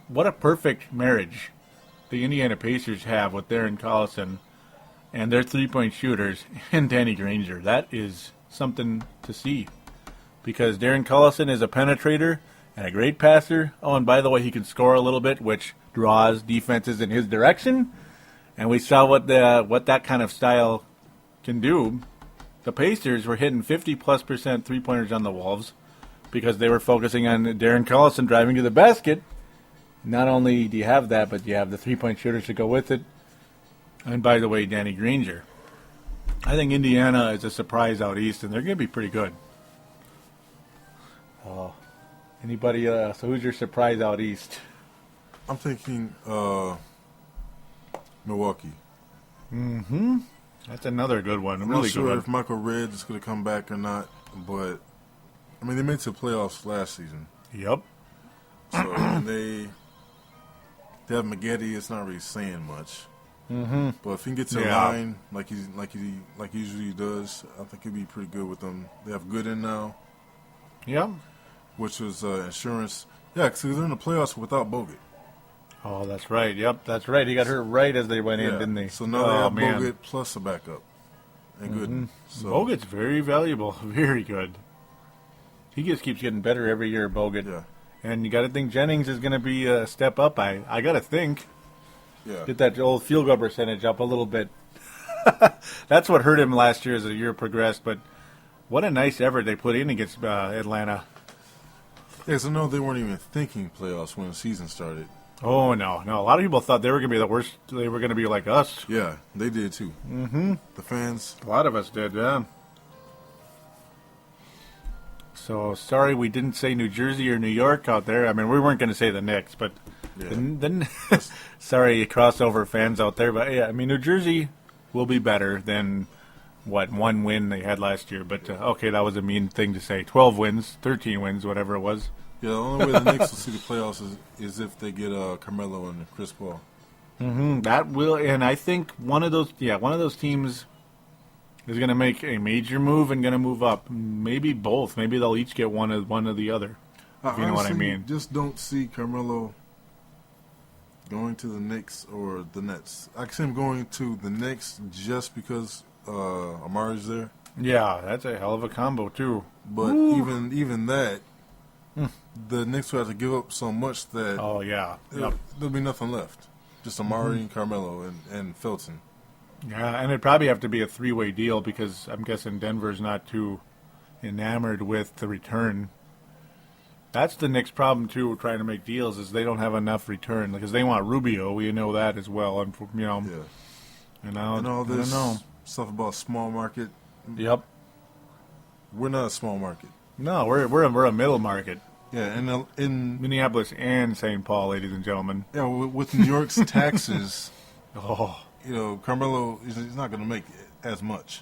what a perfect marriage the Indiana Pacers have with Darren Collison and their three-point shooters and Danny Granger. That is something to see, because Darren Collison is a penetrator and a great passer. Oh, and by the way, he can score a little bit, which draws defenses in his direction. And we saw what that kind of style can do. The Pacers were hitting 50+% three-pointers on the Wolves because they were focusing on Darren Collison driving to the basket. Not only do you have that, but you have the three-point shooters to go with it. And by the way, Danny Granger. I think Indiana is a surprise out east, and they're going to be pretty good. Oh, anybody? So who's your surprise out east?
I'm thinking Milwaukee.
Mm-hmm. That's another good one.
I'm
really
not sure
good one.
if Michael Redd is going to come back or not, but I mean they made it to the playoffs last season.
Yep.
So they have McGetty. It's not really saying much.
Mm-hmm.
But if he can get to the line like he usually does, I think he'd be pretty good with them. They have Gooden now.
Yep.
Which was insurance. Yeah, because they're in the playoffs without Bogut.
Oh, that's right. Yep, that's right. He got hurt right as they went in, didn't they?
So now they have Bogut plus a backup. And Gooden. So,
Bogut's very valuable. Very good. He just keeps getting better every year, Bogut.
Yeah.
And you got to think Jennings is going to be a step up. I got to think.
Yeah.
Get that old field goal percentage up a little bit. That's what hurt him last year as the year progressed. But what a nice effort they put in against Atlanta.
Yeah, so no, they weren't even thinking playoffs when the season started.
Oh, no. A lot of people thought they were going to be the worst. They were going to be like us.
Yeah, they did too.
Mm-hmm.
The fans.
A lot of us did, yeah. So, sorry we didn't say New Jersey or New York out there. I mean, we weren't going to say the Knicks, but then sorry, crossover fans out there. But, yeah, I mean, New Jersey will be better than, one win they had last year. But, okay, that was a mean thing to say. 12 wins, 13 wins, whatever it was.
Yeah, the only way the Knicks will see the playoffs is if they get Carmelo and Chris Paul.
Mm-hmm. That will, and I think one of those teams is going to make a major move and going to move up. Maybe both. Maybe they'll each get one of the other. If you know what I mean.
Just don't see Carmelo going to the Knicks or the Nets. I can see him going to the Knicks just because Amari's there.
Yeah, that's a hell of a combo too.
But even that, the Knicks will have to give up so much that there'll be nothing left. Just Amari and Carmelo and Felton.
Yeah, and it'd probably have to be a three-way deal because I'm guessing Denver's not too enamored with the return. That's the Knicks' problem too, trying to make deals, is they don't have enough return because they want Rubio. We know that as well. And
and all this stuff about small market.
Yep,
we're not a small market.
No, we're a middle market.
Yeah, and in
Minneapolis and St. Paul, ladies and gentlemen.
Yeah, with New York's taxes.
Oh.
Carmelo is not going to make as much.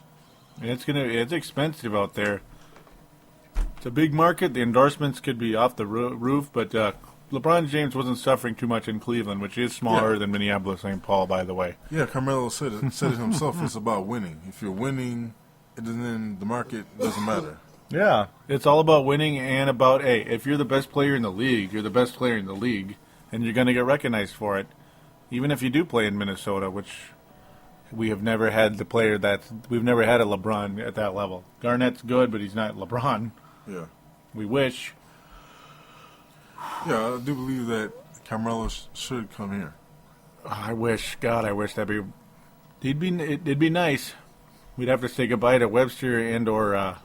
It's expensive out there. It's a big market. The endorsements could be off the roof, but LeBron James wasn't suffering too much in Cleveland, which is smaller than Minneapolis, St. Paul, by the way.
Yeah, Carmelo said it himself. It's about winning. If you're winning, then the market doesn't matter.
Yeah, it's all about winning and about, if you're the best player in the league, you're the best player in the league, and you're going to get recognized for it. Even if you do play in Minnesota, which we have never had we've never had a LeBron at that level. Garnett's good, but he's not LeBron.
Yeah.
We wish.
Yeah, I do believe that Carmelo should come here.
I wish it'd be nice. We'd have to say goodbye to Webster and or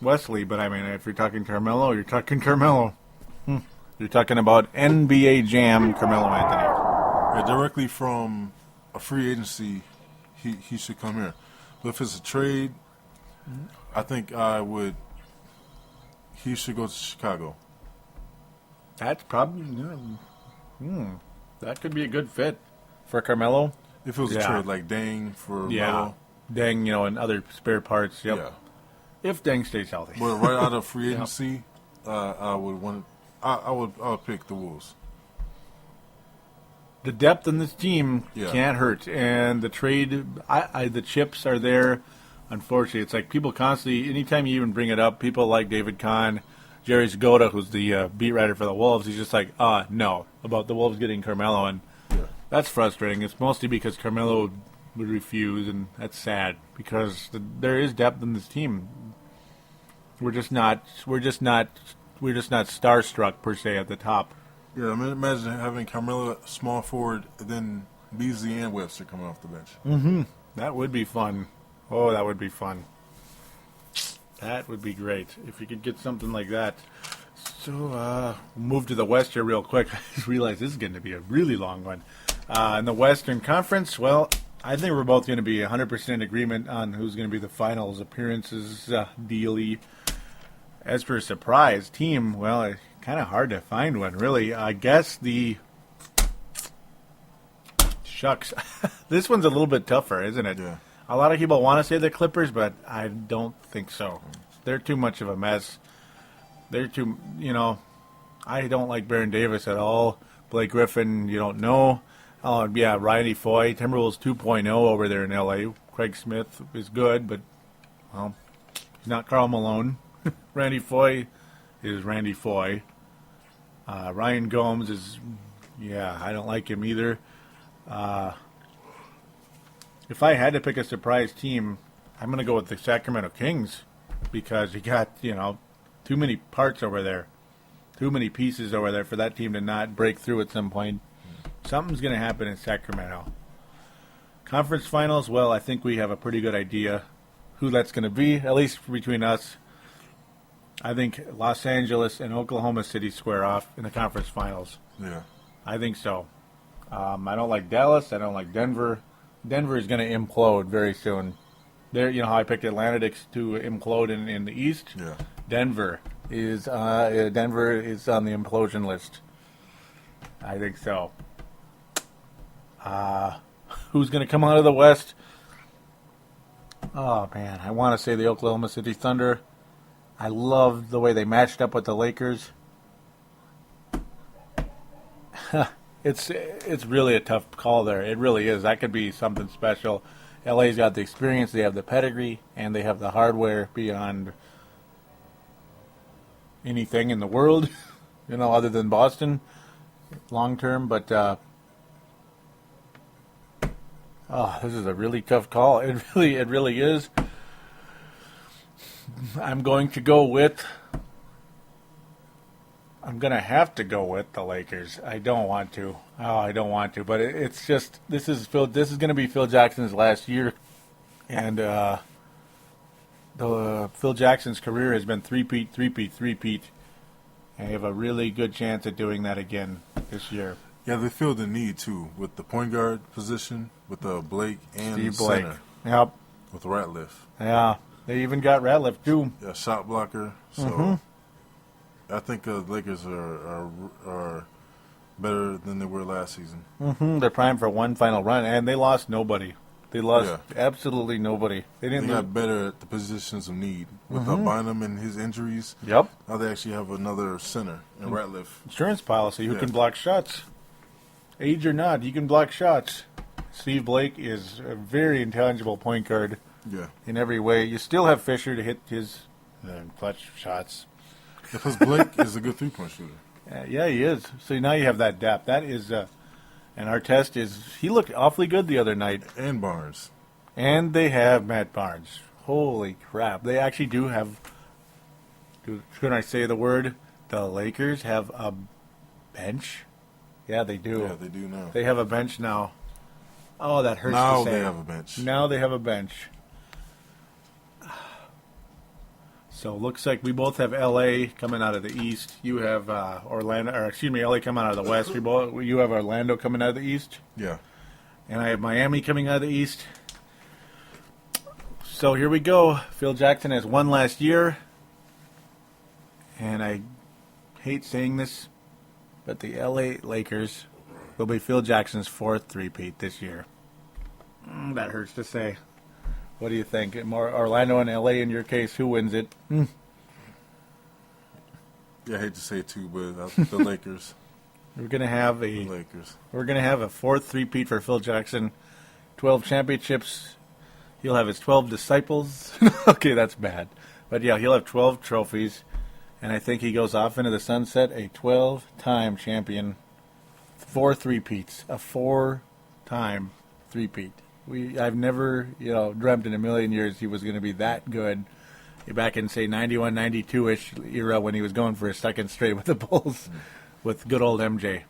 Wesley, but I mean, if you're talking Carmelo, you're talking Carmelo. You're talking about NBA Jam Carmelo Anthony.
Yeah, directly from a free agency, he should come here. But if it's a trade, I think he should go to Chicago.
That's probably that could be a good fit for Carmelo.
If it was a trade like Deng for Melo.
Deng, and other spare parts. Yep.
Yeah.
If Deng stays healthy.
But right out of free agency, I would pick the Wolves.
The depth in this team can't hurt, and the trade, the chips are there. Unfortunately, it's like people constantly, anytime you even bring it up, people like David Kahn, Jerry Zgoda, who's the beat writer for the Wolves, he's just like, no, about the Wolves getting Carmelo, and that's frustrating. It's mostly because Carmelo would refuse, and that's sad because there is depth in this team. We're just not starstruck per se at the top.
Yeah, I mean, imagine having Carmelo small forward, and then Beasley and Webster coming off the bench.
That would be fun. Oh, that would be fun. That would be great if you could get something like that. So, we'll move to the West here real quick. I just realized this is going to be a really long one. In the Western Conference, well, I think we're both going to be 100% agreement on who's going to be the finals appearances dealy. As for a surprise team, well, it's kind of hard to find one, really. I guess Shucks. This one's a little bit tougher, isn't it?
Yeah.
A lot of people want to say the Clippers, but I don't think so. They're too much of a mess. They're too, I don't like Baron Davis at all. Blake Griffin, you don't know. Oh, yeah, Riley Foy, Timberwolves 2.0 over there in L.A. Craig Smith is good, but, well, he's not Karl Malone. Randy Foy is Randy Foy. Ryan Gomes is, I don't like him either. If I had to pick a surprise team, I'm going to go with the Sacramento Kings because you got, too many parts over there, too many pieces over there for that team to not break through at some point. Something's going to happen in Sacramento. Conference finals, well, I think we have a pretty good idea who that's going to be, at least between us. I think Los Angeles and Oklahoma City square off in the conference finals.
Yeah.
I think so. I don't like Dallas. I don't like Denver. Denver is going to implode very soon. There, you know how I picked Atlanta to implode in the East?
Yeah.
Denver is on the implosion list. I think so. Who's going to come out of the West? Oh, man. I want to say the Oklahoma City Thunder. I love the way they matched up with the Lakers. It's really a tough call there. It really is. That could be something special. LA's got the experience, they have the pedigree, and they have the hardware beyond anything in the world, other than Boston, long term. But this is a really tough call. It really is. I'm going to have to go with the Lakers. I don't want to. But it's just this is going to be Phil Jackson's last year, and Phil Jackson's career has been three-peat, and they have a really good chance at doing that again this year.
Yeah, they feel the need too with the point guard position with Blake and
Steve Blake.
Center.
Yep.
With Ratliff.
Yeah, they even got Ratliff too.
Yeah, shot blocker. So. I think the Lakers are better than they were last season.
They're primed for one final run, and they lost nobody. They lost absolutely nobody. They
got better at the positions of need. With Bynum and his injuries,
yep.
Now they actually have another center in Ratliff.
Insurance policy, who can block shots. Age or not, he can block shots. Steve Blake is a very intangible point guard in every way. You still have Fisher to hit his clutch shots.
Because Blake is a good three-point shooter.
Yeah, he is. So now you have that depth. That is, and our test is, he looked awfully good the other night.
And Barnes.
And they have Matt Barnes. Holy crap. They actually do have, can I say the word? The Lakers have a bench? Yeah, they do.
Yeah, they do now.
They have a bench now. Oh, that hurts
now
to say.
Now they have a bench.
Now they have a bench. So it looks like we both have LA coming out of the East. You have LA coming out of the West. You have Orlando coming out of the East.
Yeah.
And I have Miami coming out of the East. So here we go. Phil Jackson has one last year. And I hate saying this, but the LA Lakers will be Phil Jackson's fourth three-peat this year. That hurts to say. What do you think? More Orlando and LA in your case, who wins it?
Yeah, I hate to say it too, but the Lakers.
We're gonna have a fourth three-peat for Phil Jackson. 12 championships. He'll have his 12 disciples. Okay, that's bad. But yeah, he'll have 12 trophies. And I think he goes off into the sunset a 12-time champion. 4 three-peats. A 4-time three-peat. I've never, dreamt in a million years he was going to be that good. Back in, say, 91, 92-ish era when he was going for his second straight with the Bulls with good old MJ.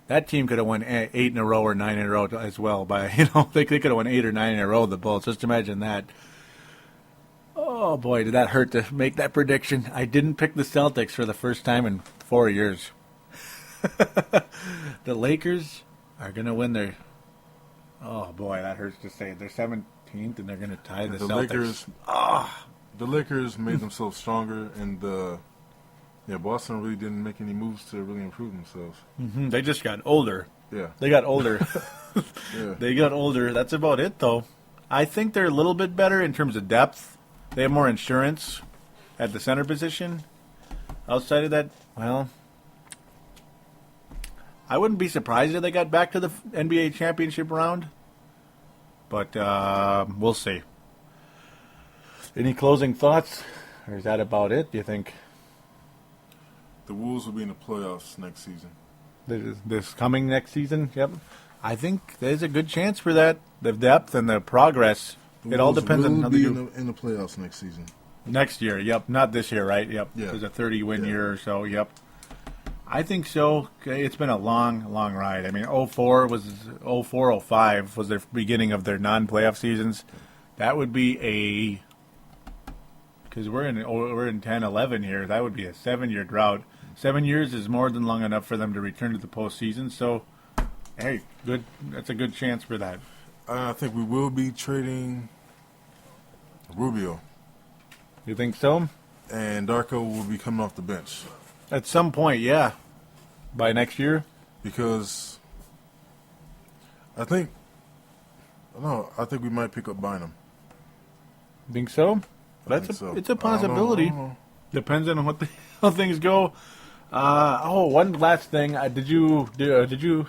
that team could have won 8 in a row or 9 in a row as well. They could have won 8 or 9 in a row. The Bulls. Just imagine that. Oh boy, did that hurt to make that prediction? I didn't pick the Celtics for the first time in 4 years. The Lakers are gonna win their. Oh boy, that hurts to say. They're 17th and they're gonna tie the Celtics.
The Lakers made themselves stronger, and Boston really didn't make any moves to really improve themselves.
Mm-hmm. They just got older.
Yeah.
They got older.
Yeah.
They got older. That's about it, though. I think they're a little bit better in terms of depth. They have more insurance at the center position. Outside of that, well, I wouldn't be surprised if they got back to the NBA championship round. But we'll see. Any closing thoughts? Or is that about it, do you think?
The Wolves will be in the playoffs next season.
This coming next season? Yep. I think there's a good chance for that. The depth and the progress. It all depends on how they do.
In the playoffs next season.
Next year, yep. Not this year, right? Yep.
Yeah.
There's a 30-win year or so, yep. I think so. It's been a long, long ride. I mean, 04, 05 was the beginning of their non-playoff seasons. That would be because we're in 10, 11 here. That would be a 7-year drought. 7 years is more than long enough for them to return to the postseason. So, hey, good. That's a good chance for that.
I think we will be trading Rubio.
You think so?
And Darko will be coming off the bench.
At some point, yeah. By next year?
Because I think we might pick up Bynum.
Think so? It's a possibility.
I don't know.
Depends on how things go. One last thing. Did you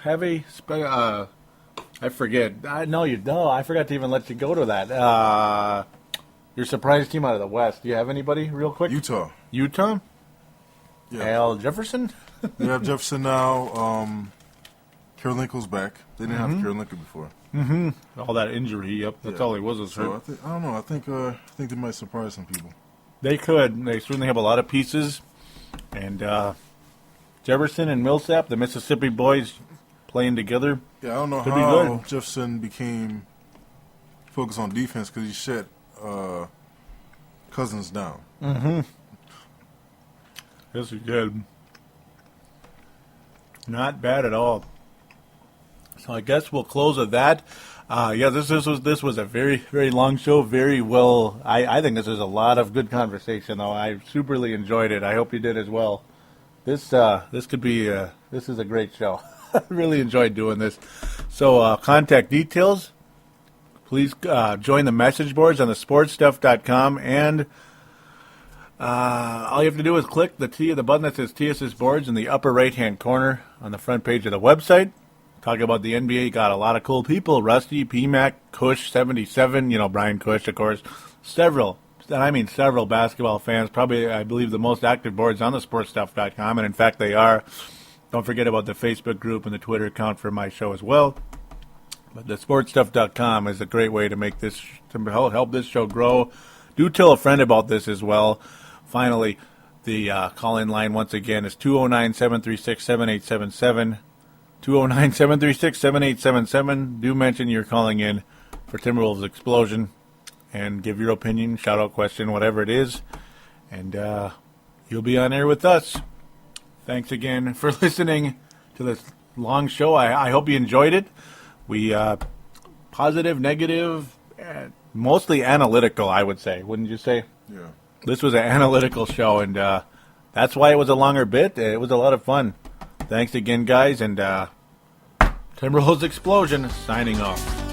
have a I forget. No, you don't. I forgot to even let you go to that. Your surprise team out of the West. Do you have anybody real quick?
Utah.
Utah?
Yeah.
Al Jefferson?
They have Jefferson now. Kirilenko's back. They didn't have Kirilenko before.
Mm-hmm. All that injury, yep. That's all he was hurt.
I don't know. I think they might surprise some people.
They could. They certainly have a lot of pieces. And Jefferson and Millsap, the Mississippi boys, playing together.
Yeah, I don't know
could
how Jefferson became focused on defense because he shut Cousins down.
Mm-hmm. Yes, he did. Not bad at all. So I guess we'll close with that. This was a very, very long show. Very well. I think this was a lot of good conversation, though. I superly enjoyed it. I hope you did as well. This is a great show. I really enjoyed doing this. So contact details. Please join the message boards on the sportstuff.com, and all you have to do is click the button that says TSS Boards in the upper right-hand corner on the front page of the website. Talk about the NBA. Got a lot of cool people. Rusty, PMAC, Cush, 77, Brian Cush, of course. Several basketball fans. Probably, I believe, the most active boards on the sportstuff.com, and in fact, they are. Don't forget about the Facebook group and the Twitter account for my show as well. But the sportstuff.com is a great way to help this show grow. Do tell a friend about this as well. Finally, the call-in line once again is 209-736-7877. 209-736-7877. Do mention you're calling in for Timberwolves Explosion and give your opinion, shout-out, question, whatever it is. And you'll be on air with us. Thanks again for listening to this long show. I hope you enjoyed it. We positive, negative, mostly analytical, I would say. Wouldn't you say?
Yeah.
This was an analytical show, and that's why it was a longer bit. It was a lot of fun. Thanks again, guys, and Timberwolves Explosion signing off.